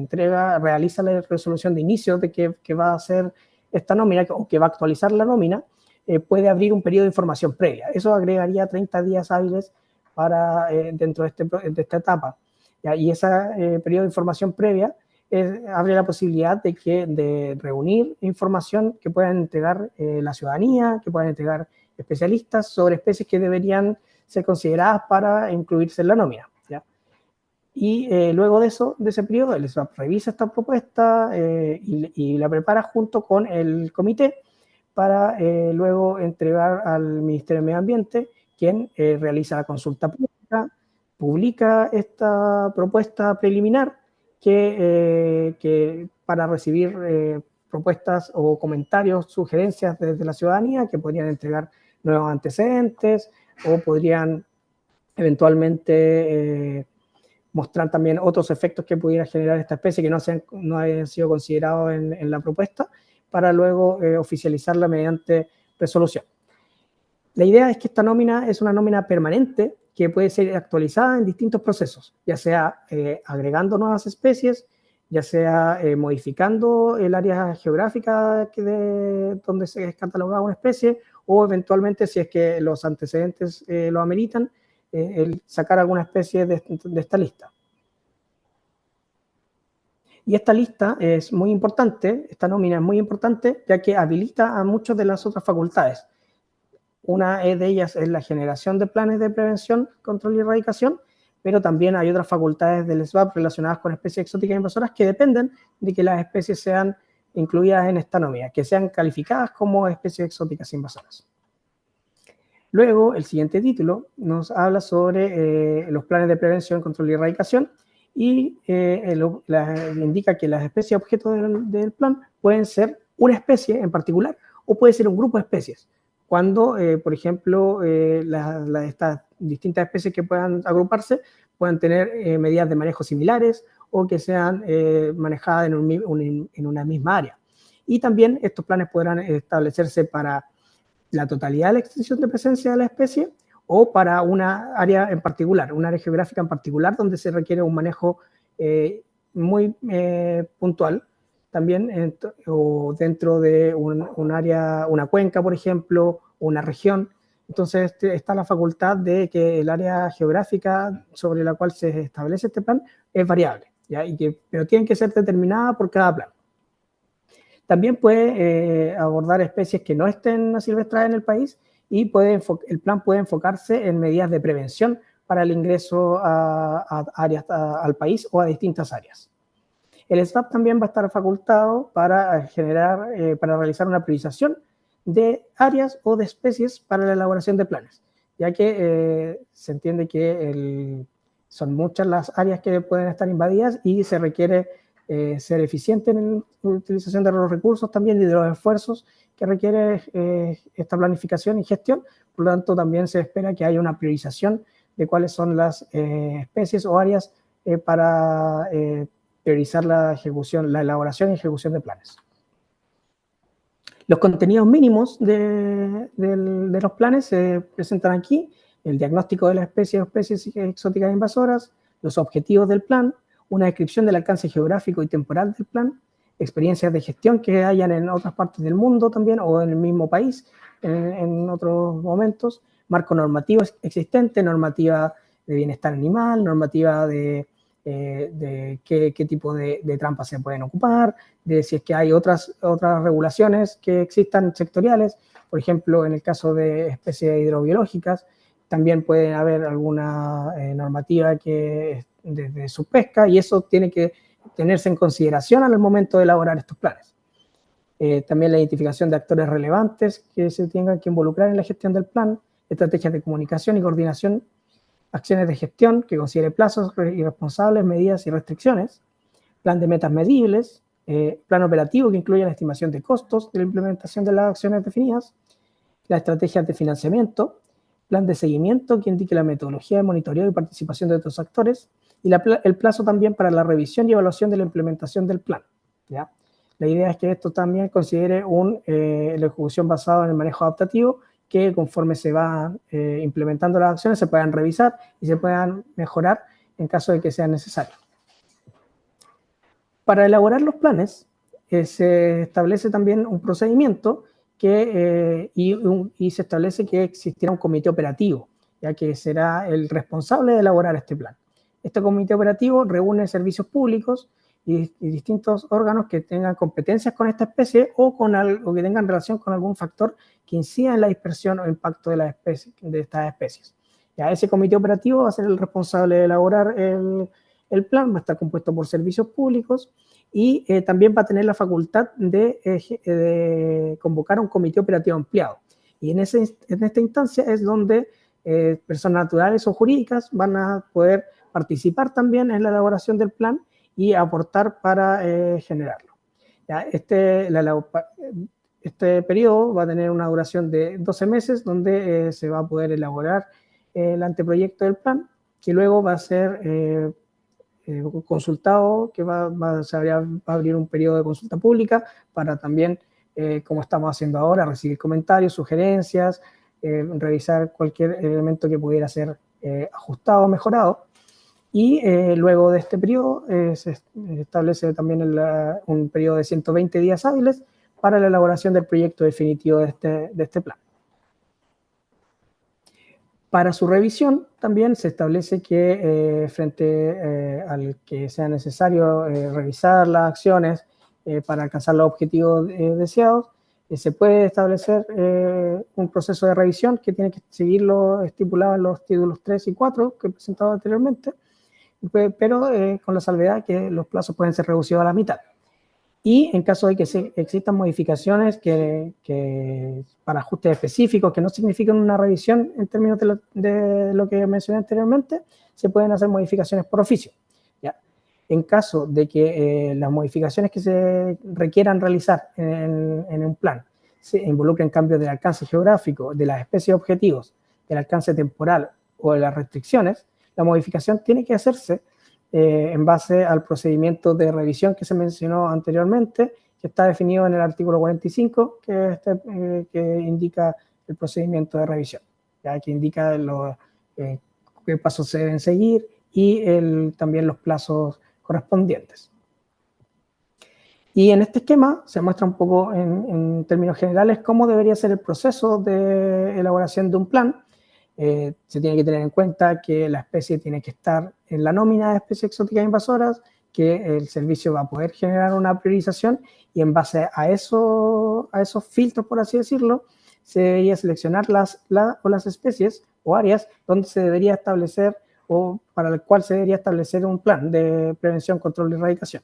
realiza la resolución de inicio de que va a hacer esta nómina, o que va a actualizar la nómina, puede abrir un periodo de información previa. Eso agregaría 30 días hábiles dentro de esta etapa. ¿Ya? Y ese periodo de información previa abre la posibilidad de reunir información que puedan entregar la ciudadanía, que puedan entregar especialistas sobre especies que deberían ser consideradas para incluirse en la nómina. ¿Ya? Y luego de ese periodo, el SVAP revisa esta propuesta y la prepara junto con el comité para luego entregar al Ministerio de Medio Ambiente, quien realiza la consulta pública, publica esta propuesta preliminar que para recibir propuestas o comentarios, sugerencias desde la ciudadanía, que podrían entregar nuevos antecedentes o podrían eventualmente mostrar también otros efectos que pudiera generar esta especie que no hayan sido considerados en la propuesta, para luego oficializarla mediante resolución. La idea es que esta nómina es una nómina permanente que puede ser actualizada en distintos procesos, ya sea agregando nuevas especies, ya sea modificando el área geográfica donde se es catalogada una especie, o eventualmente, si es que los antecedentes lo ameritan, el sacar alguna especie de esta lista. Y esta lista es muy importante, esta nómina es muy importante, ya que habilita a muchas de las otras facultades. Una de ellas es la generación de planes de prevención, control y erradicación, pero también hay otras facultades del SVAP relacionadas con especies exóticas invasoras que dependen de que las especies sean incluidas en esta nómina, que sean calificadas como especies exóticas invasoras. Luego, el siguiente título nos habla sobre los planes de prevención, control y erradicación, y indica que las especies objeto del plan pueden ser una especie en particular o puede ser un grupo de especies. Cuando, por ejemplo, estas distintas especies que puedan agruparse puedan tener medidas de manejo similares o que sean manejadas en una misma área. Y también estos planes podrán establecerse para la totalidad de la extensión de presencia de la especie o para una área en particular, una área geográfica en particular donde se requiere un manejo muy puntual. También o dentro de un área, una cuenca, por ejemplo, o una región. Entonces está la facultad de que el área geográfica sobre la cual se establece este plan es variable, ¿ya? Pero tienen que ser determinadas por cada plan. También puede abordar especies que no estén asilvestradas en el país y el plan puede enfocarse en medidas de prevención para el ingreso al país o a distintas áreas. El SVAP también va a estar facultado para realizar una priorización de áreas o de especies para la elaboración de planes, ya que se entiende que son muchas las áreas que pueden estar invadidas y se requiere ser eficiente en la utilización de los recursos también y de los esfuerzos que requiere esta planificación y gestión. Por lo tanto, también se espera que haya una priorización de cuáles son las especies o áreas para priorizar la elaboración y ejecución de planes. Los contenidos mínimos de los planes se presentan aquí: el diagnóstico de las especies o especies exóticas invasoras, los objetivos del plan, una descripción del alcance geográfico y temporal del plan, experiencias de gestión que hayan en otras partes del mundo también o en el mismo país en otros momentos, marco normativo existente, normativa de bienestar animal, normativa de qué tipo de trampas se pueden ocupar, de si es que hay otras regulaciones que existan sectoriales. Por ejemplo, en el caso de especies hidrobiológicas, también puede haber alguna normativa que desde su pesca, y eso tiene que tenerse en consideración al momento de elaborar estos planes. También la identificación de actores relevantes que se tengan que involucrar en la gestión del plan, estrategias de comunicación y coordinación, acciones de gestión que considere plazos irresponsables, medidas y restricciones, plan de metas medibles, plan operativo que incluya la estimación de costos de la implementación de las acciones definidas, las estrategias de financiamiento, plan de seguimiento que indique la metodología de monitoreo y participación de otros actores, y el plazo también para la revisión y evaluación de la implementación del plan, ¿ya? La idea es que esto también considere la ejecución basada en el manejo adaptativo, que conforme se van implementando las acciones se puedan revisar y se puedan mejorar en caso de que sea necesario. Para elaborar los planes, se establece también un procedimiento y se establece que existirá un comité operativo, ya que será el responsable de elaborar este plan. Este comité operativo reúne servicios públicos y distintos órganos que tengan competencias con esta especie o que tengan relación con algún factor que incida en la dispersión o impacto de estas especies. Ya, ese comité operativo va a ser el responsable de elaborar el plan, va a estar compuesto por servicios públicos y también va a tener la facultad de convocar un comité operativo ampliado. Y en esta instancia es donde personas naturales o jurídicas van a poder participar también en la elaboración del plan y aportar para generarlo. ¿Ya? Este periodo va a tener una duración de 12 meses donde se va a poder elaborar el anteproyecto del plan, que luego va a ser consultado, que va a abrir un periodo de consulta pública para también, como estamos haciendo ahora, recibir comentarios, sugerencias, revisar cualquier elemento que pudiera ser ajustado o mejorado. Y luego de este periodo se establece también un periodo de 120 días hábiles para la elaboración del proyecto definitivo de este plan. Para su revisión también se establece que frente al que sea necesario revisar las acciones para alcanzar los objetivos deseados, se puede establecer un proceso de revisión que tiene que seguir lo estipulado en los títulos 3 y 4 que he presentado anteriormente, pero con la salvedad que los plazos pueden ser reducidos a la mitad. Y en caso de que existan modificaciones para ajustes específicos que no significan una revisión en términos de lo que mencioné anteriormente, se pueden hacer modificaciones por oficio, ¿ya? En caso de que las modificaciones que se requieran realizar en un plan se involucren cambios del alcance geográfico, de las especies objetivos, del alcance temporal o de las restricciones, la modificación tiene que hacerse en base al procedimiento de revisión que se mencionó anteriormente, que está definido en el artículo 45, que indica el procedimiento de revisión, ¿ya? Que indica qué pasos se deben seguir y también los plazos correspondientes. Y en este esquema se muestra un poco en términos generales cómo debería ser el proceso de elaboración de un plan. Se tiene que tener en cuenta que la especie tiene que estar en la nómina de especies exóticas invasoras, que el servicio va a poder generar una priorización y en base a esos filtros, por así decirlo, se debería seleccionar las especies o áreas donde se debería establecer o para el cual se debería establecer un plan de prevención, control y erradicación,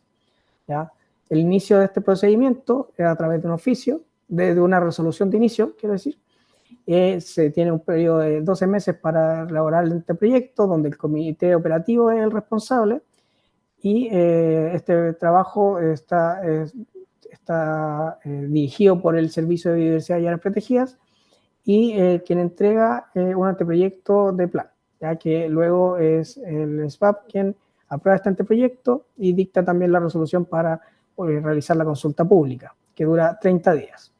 ¿ya? El inicio de este procedimiento es a través de un oficio, de una resolución de inicio, quiero decir. Se tiene un periodo de 12 meses para elaborar este proyecto, donde el comité operativo es el responsable, y este trabajo está dirigido por el Servicio de Biodiversidad y Áreas Protegidas, y quien entrega un anteproyecto de plan, ya que luego es el SVAP quien aprueba este anteproyecto y dicta también la resolución para realizar la consulta pública, que dura 30 días.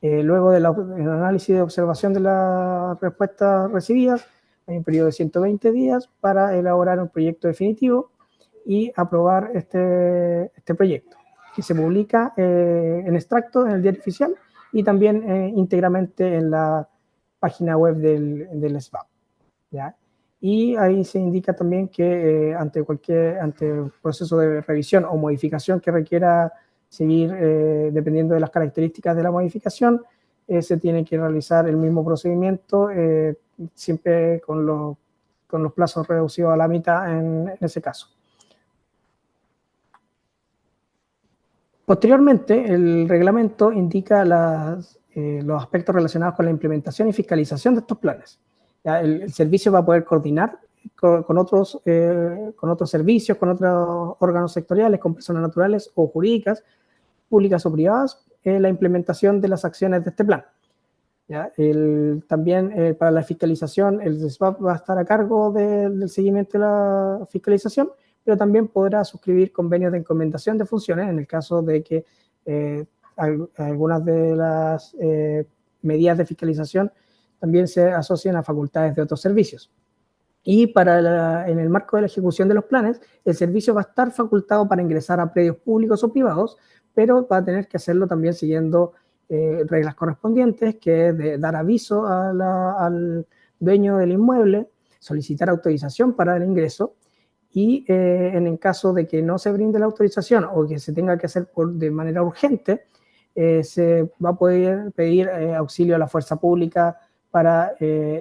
Luego del análisis de observación de las respuestas recibidas, hay un periodo de 120 días para elaborar un proyecto definitivo y aprobar este proyecto, que se publica en extracto en el diario oficial y también íntegramente en la página web del SVAP, ¿ya? Y ahí se indica también que ante un proceso de revisión o modificación que requiera seguir, dependiendo de las características de la modificación, se tiene que realizar el mismo procedimiento, siempre con los plazos reducidos a la mitad en ese caso. Posteriormente, el reglamento indica los aspectos relacionados con la implementación y fiscalización de estos planes. ¿Ya? El servicio va a poder coordinar con otros servicios, con otros órganos sectoriales, con personas naturales o jurídicas, públicas o privadas, la implementación de las acciones de este plan. ¿Ya? También para la fiscalización, el SESVAP va a estar a cargo del seguimiento de la fiscalización, pero también podrá suscribir convenios de encomendación de funciones en el caso de que algunas de las medidas de fiscalización también se asocien a facultades de otros servicios. Y en el marco de la ejecución de los planes, el servicio va a estar facultado para ingresar a predios públicos o privados, pero va a tener que hacerlo también siguiendo reglas correspondientes, que es de dar aviso al dueño del inmueble, solicitar autorización para el ingreso, y en el caso de que no se brinde la autorización o que se tenga que hacer de manera urgente, se va a poder pedir auxilio a la fuerza pública para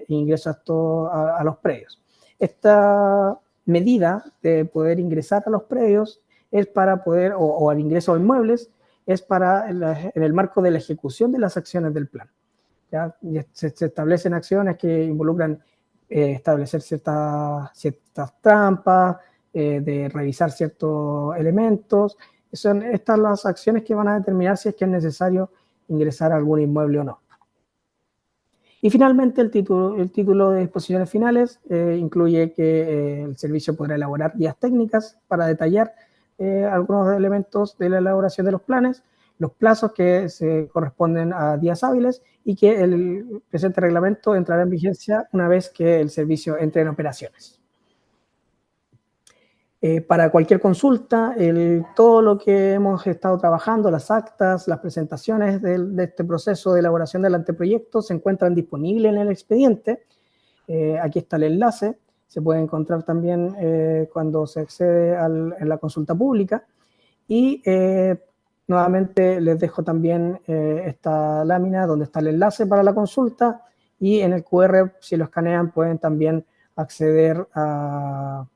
ingreso a los predios. Esta medida de poder ingresar a los predios es para poder, o al ingreso a inmuebles, es para en el marco de la ejecución de las acciones del plan. ¿Ya? Se establecen acciones que involucran establecer ciertas trampas, de revisar ciertos elementos. Son estas las acciones que van a determinar si es que es necesario ingresar a algún inmueble o no. Y finalmente, el título de disposiciones finales incluye que el servicio podrá elaborar guías técnicas para detallar algunos elementos de la elaboración de los planes, los plazos que se corresponden a días hábiles, y que el presente reglamento entrará en vigencia una vez que el servicio entre en operaciones. Para cualquier consulta, todo lo que hemos estado trabajando, las actas, las presentaciones de este proceso de elaboración del anteproyecto se encuentran disponibles en el expediente. Aquí está el enlace, se puede encontrar también cuando se accede en la consulta pública. Y nuevamente les dejo también esta lámina donde está el enlace para la consulta, y en el QR, si lo escanean, pueden también acceder a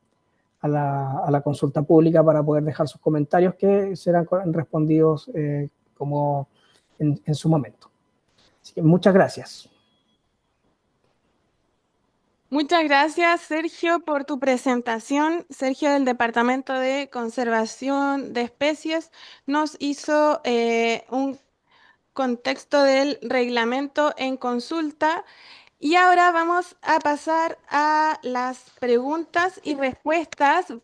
la consulta pública para poder dejar sus comentarios, que serán respondidos como en su momento. Así que muchas gracias. Muchas gracias, Sergio, por tu presentación. Sergio, del Departamento de Conservación de Especies, nos hizo un contexto del reglamento en consulta. Y ahora vamos a pasar a las preguntas y respuestas.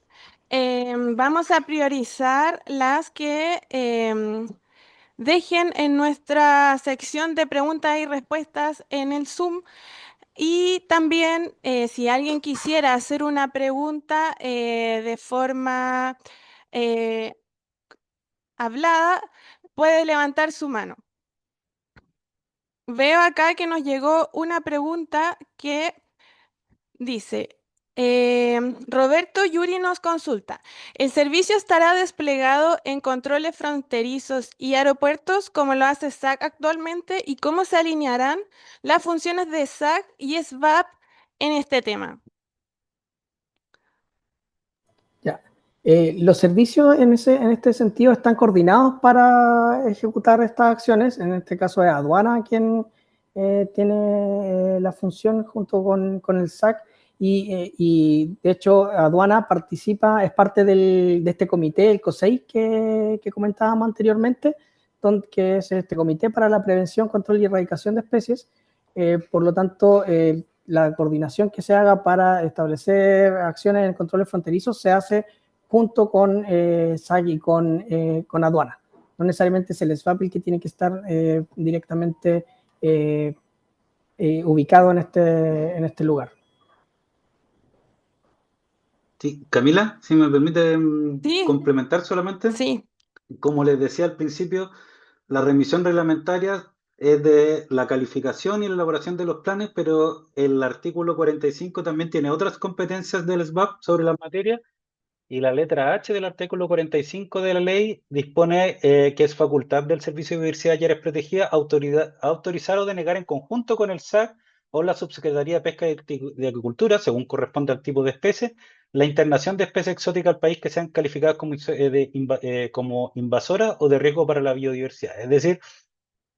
Vamos a priorizar las que dejen en nuestra sección de preguntas y respuestas en el Zoom. Y también, si alguien quisiera hacer una pregunta de forma hablada, puede levantar su mano. Veo acá que nos llegó una pregunta que dice, Roberto Yuri nos consulta, ¿el servicio estará desplegado en controles fronterizos y aeropuertos como lo hace SAC actualmente? ¿Y cómo se alinearán las funciones de SAC y SVAP en este tema? Ya. Los servicios en este sentido están coordinados para ejecutar estas acciones. En este caso es aduana quien tiene la función junto con el SAC, y de hecho aduana participa, es parte de este comité, el COSEI que comentábamos anteriormente, que es este comité para la prevención, control y erradicación de especies. Por lo tanto, la coordinación que se haga para establecer acciones en controles fronterizos se hace junto con SAC y con aduana. No necesariamente es el SVAP el que tiene que estar directamente ubicado en este lugar. Sí, Camila, si me permite Sí. complementar solamente. Sí. Como les decía al principio, la remisión reglamentaria es de la calificación y la elaboración de los planes, pero el artículo 45 también tiene otras competencias del SVAP sobre la materia, y la letra H del artículo 45 de la ley dispone que es facultad del Servicio de Biodiversidad y Áreas Protegidas autorizar o denegar en conjunto con el SAC o la Subsecretaría de Pesca y de Agricultura, según corresponde al tipo de especie, la internación de especies exóticas al país que sean calificadas como invasoras o de riesgo para la biodiversidad. Es decir,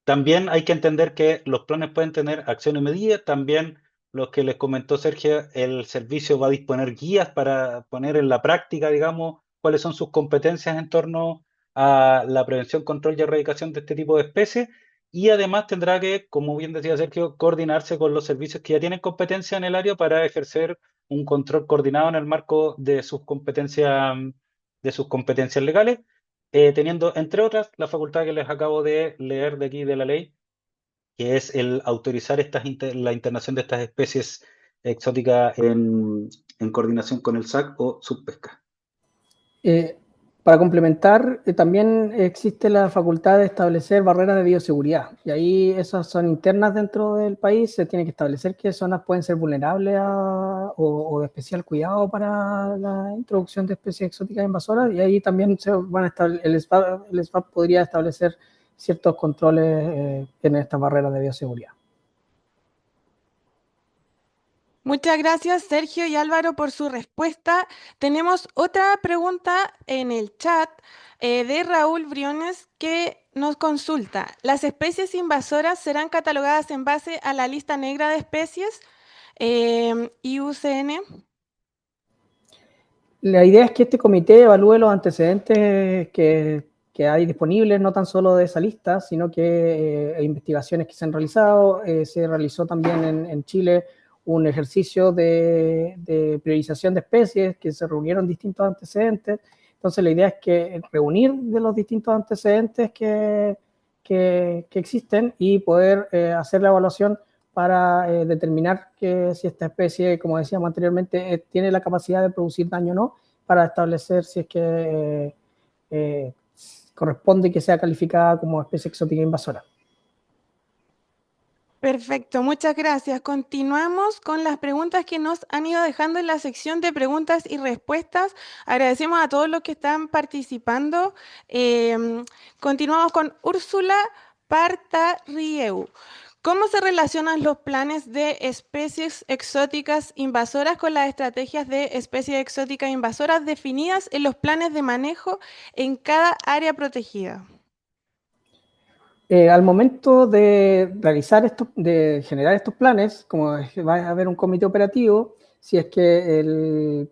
también hay que entender que los planes pueden tener acciones y medidas. También lo que les comentó Sergio, el servicio va a disponer guías para poner en la práctica, digamos, cuáles son sus competencias en torno a la prevención, control y erradicación de este tipo de especies. Y además tendrá que, como bien decía Sergio, coordinarse con los servicios que ya tienen competencia en el área para ejercer un control coordinado en el marco de sus competencias legales, teniendo, entre otras, la facultad que les acabo de leer de aquí de la ley, que es el autorizar la internación de estas especies exóticas en coordinación con el SAC o Subpesca. Para complementar, también existe la facultad de establecer barreras de bioseguridad, y ahí esas son internas dentro del país. Se tiene que establecer qué zonas pueden ser vulnerables o de especial cuidado para la introducción de especies exóticas invasoras, y ahí también el SFAP podría establecer ciertos controles en estas barreras de bioseguridad. Muchas gracias, Sergio y Álvaro, por su respuesta. Tenemos otra pregunta en el chat de Raúl Briones, que nos consulta: ¿las especies invasoras serán catalogadas en base a la lista negra de especies IUCN? La idea es que este comité evalúe los antecedentes que hay disponibles, no tan solo de esa lista, sino que investigaciones que se han realizado. Se realizó también en Chile un ejercicio de priorización de especies, que se reunieron distintos antecedentes. Entonces la idea es que reunir de los distintos antecedentes que existen y poder hacer la evaluación para determinar que si esta especie, como decíamos anteriormente, tiene la capacidad de producir daño o no, para establecer si es que corresponde que sea calificada como especie exótica invasora. Perfecto, muchas gracias. Continuamos con las preguntas que nos han ido dejando en la sección de preguntas y respuestas. Agradecemos a todos los que están participando. Continuamos con Úrsula Partarrieu. ¿Cómo se relacionan los planes de especies exóticas invasoras con las estrategias de especies exóticas invasoras definidas en los planes de manejo en cada área protegida? Al momento de de generar estos planes, como va a haber un comité operativo, si es que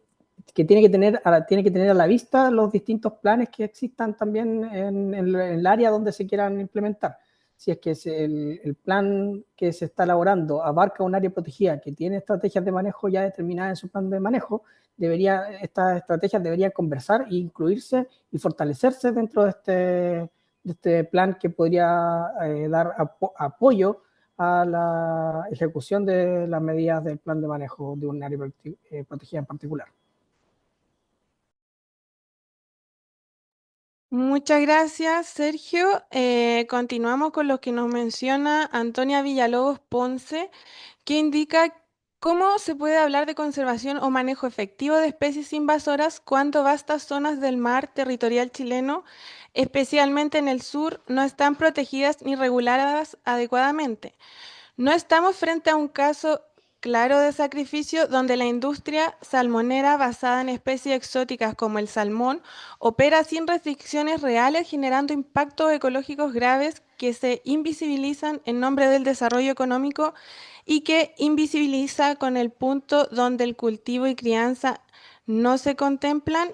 tiene que tener a la vista los distintos planes que existan también en el área donde se quieran implementar. Si es que el plan que se está elaborando abarca un área protegida que tiene estrategias de manejo ya determinadas en su plan de manejo, estas estrategias deberían conversar e incluirse y fortalecerse dentro de este plan, que podría dar apoyo a la ejecución de las medidas del plan de manejo de un área protegida en particular. Muchas gracias, Sergio. Continuamos con lo que nos menciona Antonia Villalobos Ponce, que indica cómo se puede hablar de conservación o manejo efectivo de especies invasoras cuando vastas zonas del mar territorial chileno, especialmente en el sur, no están protegidas ni reguladas adecuadamente. No estamos frente a un caso claro de sacrificio donde la industria salmonera basada en especies exóticas como el salmón opera sin restricciones reales, generando impactos ecológicos graves que se invisibilizan en nombre del desarrollo económico y que invisibiliza con el punto donde el cultivo y crianza no se contemplan.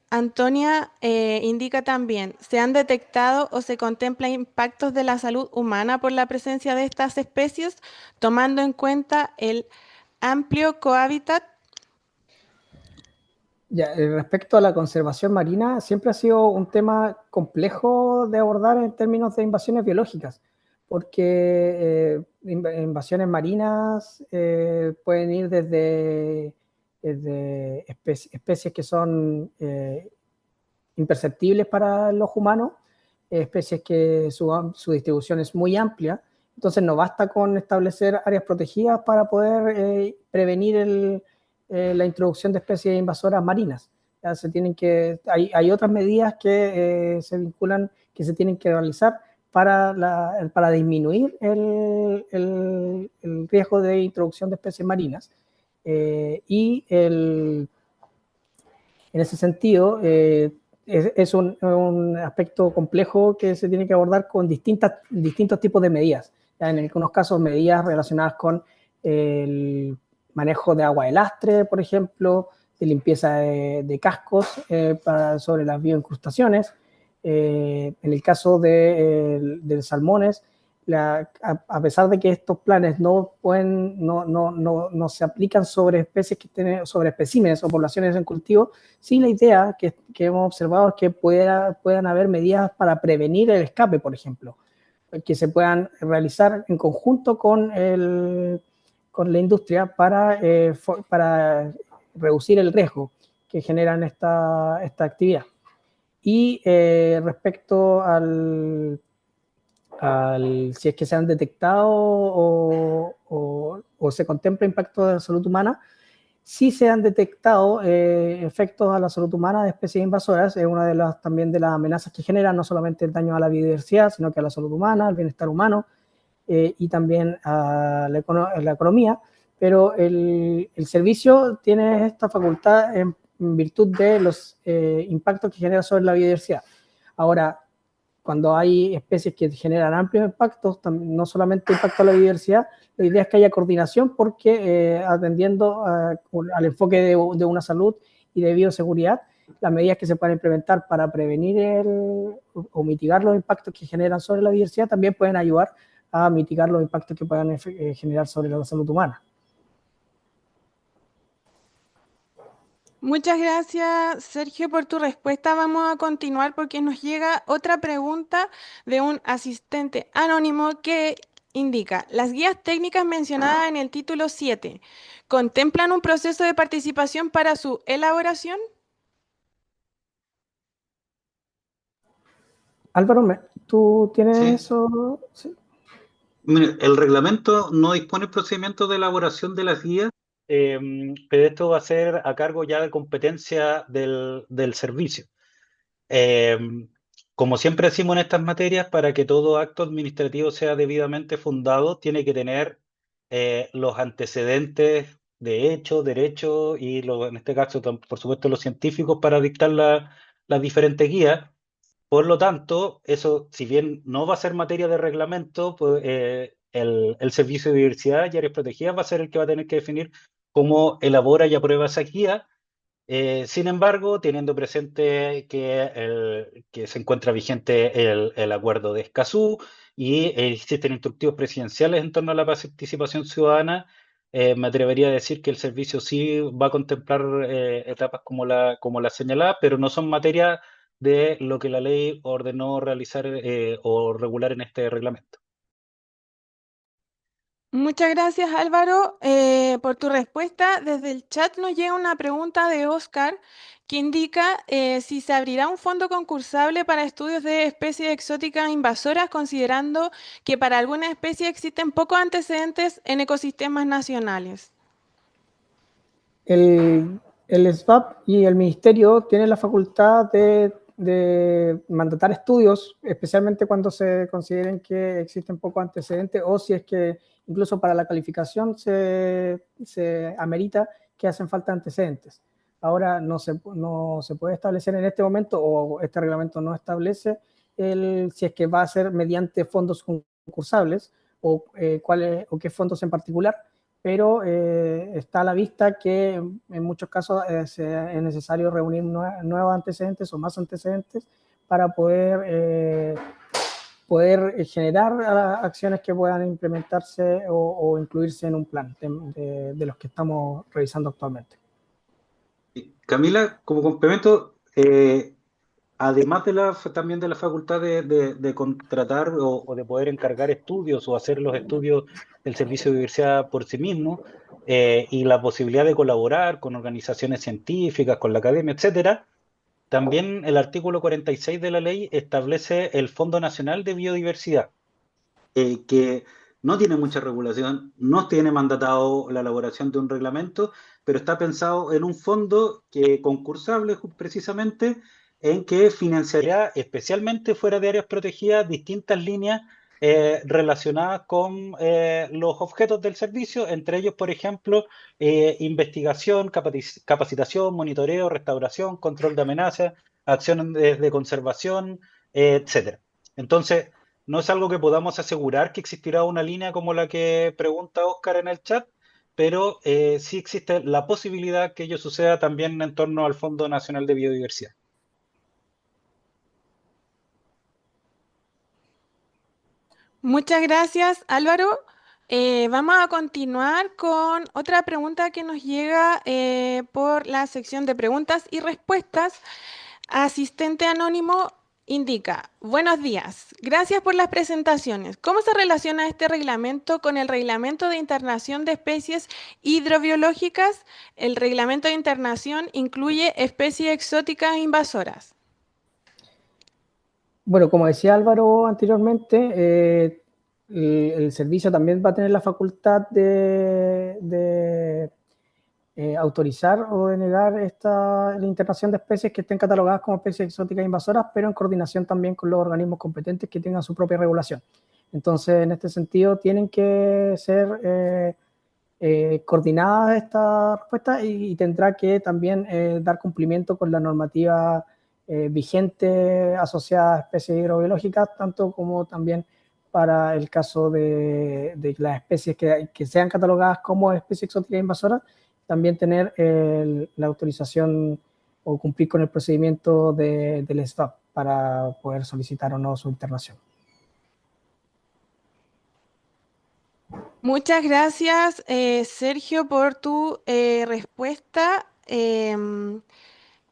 Antonia indica también: ¿se han detectado o se contemplan impactos de la salud humana por la presencia de estas especies, tomando en cuenta el amplio cohábitat? Respecto a la conservación marina, siempre ha sido un tema complejo de abordar en términos de invasiones biológicas, porque invasiones marinas pueden ir desde especies que son imperceptibles para los humanos, especies que su distribución es muy amplia. Entonces no basta con establecer áreas protegidas para poder prevenir la introducción de especies invasoras marinas. Hay otras medidas que se vinculan, que se tienen que realizar para disminuir el riesgo de introducción de especies marinas. En ese sentido, es un aspecto complejo que se tiene que abordar con distintos tipos de medidas. Ya en algunos casos, medidas relacionadas con el manejo de agua de lastre, por ejemplo, de limpieza de cascos sobre las bioincrustaciones. En el caso de salmones, a pesar de que estos planes no se aplican sobre especies sobre especímenes o poblaciones en cultivo, sí la idea que hemos observado es que puedan haber medidas para prevenir el escape, por ejemplo, que se puedan realizar en conjunto con la industria para reducir el riesgo que generan esta actividad. Y respecto si es que se han detectado o se contempla impacto de la salud humana, sí se han detectado efectos a la salud humana de especies invasoras. Es una también de las amenazas que generan no solamente el daño a la biodiversidad, sino que a la salud humana, al bienestar humano y también a la economía. Pero el servicio tiene esta facultad en virtud de los impactos que genera sobre la biodiversidad. Ahora, cuando hay especies que generan amplios impactos, no solamente impacto a la biodiversidad, la idea es que haya coordinación porque atendiendo al enfoque de una salud y de bioseguridad, las medidas que se pueden implementar para prevenir o mitigar los impactos que generan sobre la biodiversidad también pueden ayudar a mitigar los impactos que puedan generar sobre la salud humana. Muchas gracias, Sergio, por tu respuesta. Vamos a continuar porque nos llega otra pregunta de un asistente anónimo que indica: las guías técnicas mencionadas en el título 7, ¿contemplan un proceso de participación para su elaboración? Álvaro, ¿tú tienes Sí. eso? ¿Sí? Mire, el reglamento no dispone el procedimiento de elaboración de las guías, pero esto va a ser a cargo ya de competencia del servicio. Eh, Como siempre decimos en estas materias, para que todo acto administrativo sea debidamente fundado, tiene que tener los antecedentes de hecho, derecho y en este caso, por supuesto, los científicos para dictar las diferentes guías. Por lo tanto, eso, si bien no va a ser materia de reglamento, pues, el Servicio de Diversidad y Áreas Protegidas va a ser el que va a tener que definir cómo elabora y aprueba esa guía. Sin embargo, teniendo presente que se encuentra vigente el acuerdo de Escazú y existen instructivos presidenciales en torno a la participación ciudadana, me atrevería a decir que el servicio sí va a contemplar etapas como la señalada, pero no son materia de lo que la ley ordenó realizar o regular en este reglamento. Muchas gracias, Álvaro, por tu respuesta. Desde el chat nos llega una pregunta de Oscar que indica si se abrirá un fondo concursable para estudios de especies exóticas invasoras, considerando que para algunas especies existen pocos antecedentes en ecosistemas nacionales. El SBAP y el Ministerio tienen la facultad de mandatar estudios, especialmente cuando se consideren que existen pocos antecedentes o si es que incluso para la calificación se amerita que hacen falta antecedentes. Ahora no se puede establecer en este momento, o este reglamento no establece si es que va a ser mediante fondos concursables o qué fondos en particular, pero está a la vista que en muchos casos es necesario reunir nuevos antecedentes o más antecedentes para poder generar acciones que puedan implementarse o incluirse en un plan de los que estamos revisando actualmente. Camila, como complemento, además también de la facultad de contratar o de poder encargar estudios o hacer los estudios del Servicio de Diversidad por sí mismo, y la posibilidad de colaborar con organizaciones científicas, con la academia, etcétera, también el artículo 46 de la ley establece el Fondo Nacional de Biodiversidad, que no tiene mucha regulación, no tiene mandatado la elaboración de un reglamento, pero está pensado en un fondo que concursable precisamente, en que financiará especialmente fuera de áreas protegidas distintas líneas relacionadas con los objetos del servicio, entre ellos, por ejemplo, investigación, capacitación, monitoreo, restauración, control de amenazas, acciones de conservación, etcétera. Entonces, no es algo que podamos asegurar que existirá una línea como la que pregunta Oscar en el chat, pero sí existe la posibilidad que ello suceda también en torno al Fondo Nacional de Biodiversidad. Muchas gracias, Álvaro. Vamos a continuar con otra pregunta que nos llega por la sección de preguntas y respuestas. Asistente anónimo indica: buenos días, gracias por las presentaciones. ¿Cómo se relaciona este reglamento con el Reglamento de Internación de Especies Hidrobiológicas? El Reglamento de Internación incluye especies exóticas e invasoras. Bueno, como decía Álvaro anteriormente, el servicio también va a tener la facultad de autorizar o denegar la internación de especies que estén catalogadas como especies exóticas e invasoras, pero en coordinación también con los organismos competentes que tengan su propia regulación. Entonces, en este sentido, tienen que ser coordinada esta respuesta y tendrá que también dar cumplimiento con la normativa vigente asociada a especies hidrobiológicas, tanto como también para el caso de las especies que sean catalogadas como especies exóticas invasoras, también tener la autorización o cumplir con el procedimiento del SFAP para poder solicitar o no su internación. Muchas gracias, Sergio, por tu respuesta.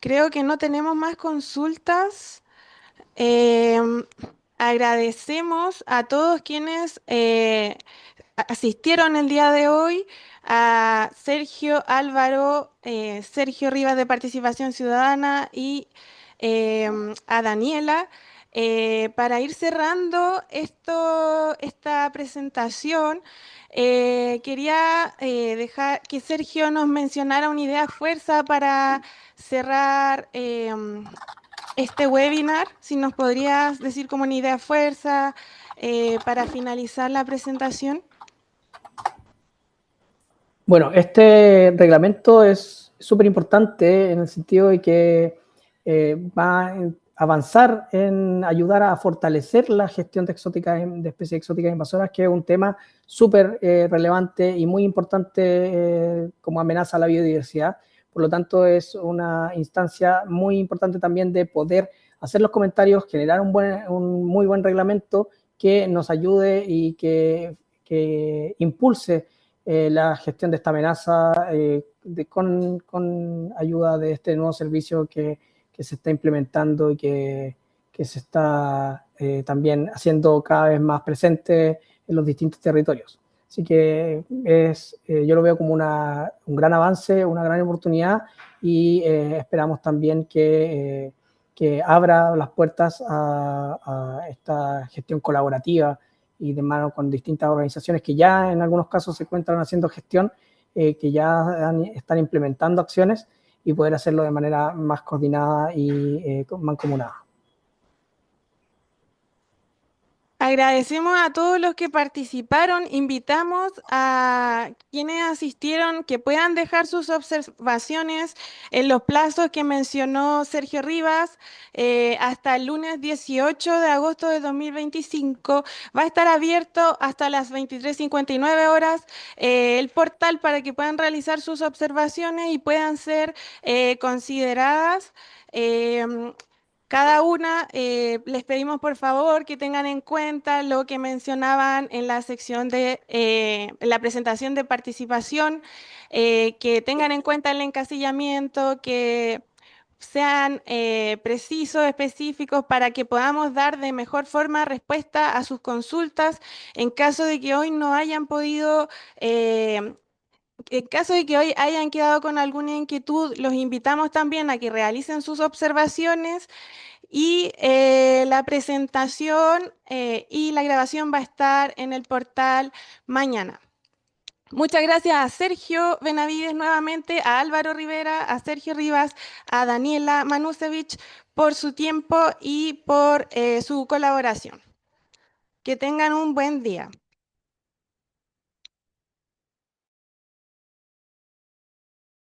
Creo que no tenemos más consultas. Agradecemos a todos quienes asistieron el día de hoy, a Sergio, Álvaro, Sergio Rivas de Participación Ciudadana y a Daniela. Para ir cerrando esta presentación, quería dejar que Sergio nos mencionara una idea fuerza para cerrar este webinar. Si nos podrías decir como una idea fuerza para finalizar la presentación. Bueno, este reglamento es súper importante en el sentido de que va a avanzar en ayudar a fortalecer la gestión de especies exóticas invasoras, que es un tema súper relevante y muy importante como amenaza a la biodiversidad. Por lo tanto, es una instancia muy importante también de poder hacer los comentarios, generar un muy buen reglamento que nos ayude y que impulse la gestión de esta amenaza con ayuda de este nuevo servicio que se está implementando y que se está también haciendo cada vez más presente en los distintos territorios. Así que yo lo veo como un gran avance, una gran oportunidad y esperamos también que abra las puertas a esta gestión colaborativa y de mano con distintas organizaciones que ya en algunos casos se encuentran haciendo gestión, que ya están implementando acciones y poder hacerlo de manera más coordinada y mancomunada. Agradecemos a todos los que participaron. Invitamos a quienes asistieron que puedan dejar sus observaciones en los plazos que mencionó Sergio Rivas hasta el lunes 18 de agosto de 2025. Va a estar abierto hasta las 23:59 horas el portal para que puedan realizar sus observaciones y puedan ser consideradas. Cada una, les pedimos por favor que tengan en cuenta lo que mencionaban en la sección de la presentación de participación, que tengan en cuenta el encasillamiento, que sean precisos, específicos, para que podamos dar de mejor forma respuesta a sus consultas. En caso de que hoy no hayan podido en caso de que hoy hayan quedado con alguna inquietud, los invitamos también a que realicen sus observaciones y la presentación y la grabación va a estar en el portal mañana. Muchas gracias a Sergio Benavides nuevamente, a Álvaro Rivera, a Sergio Rivas, a Daniela Manusevich por su tiempo y por su colaboración. Que tengan un buen día.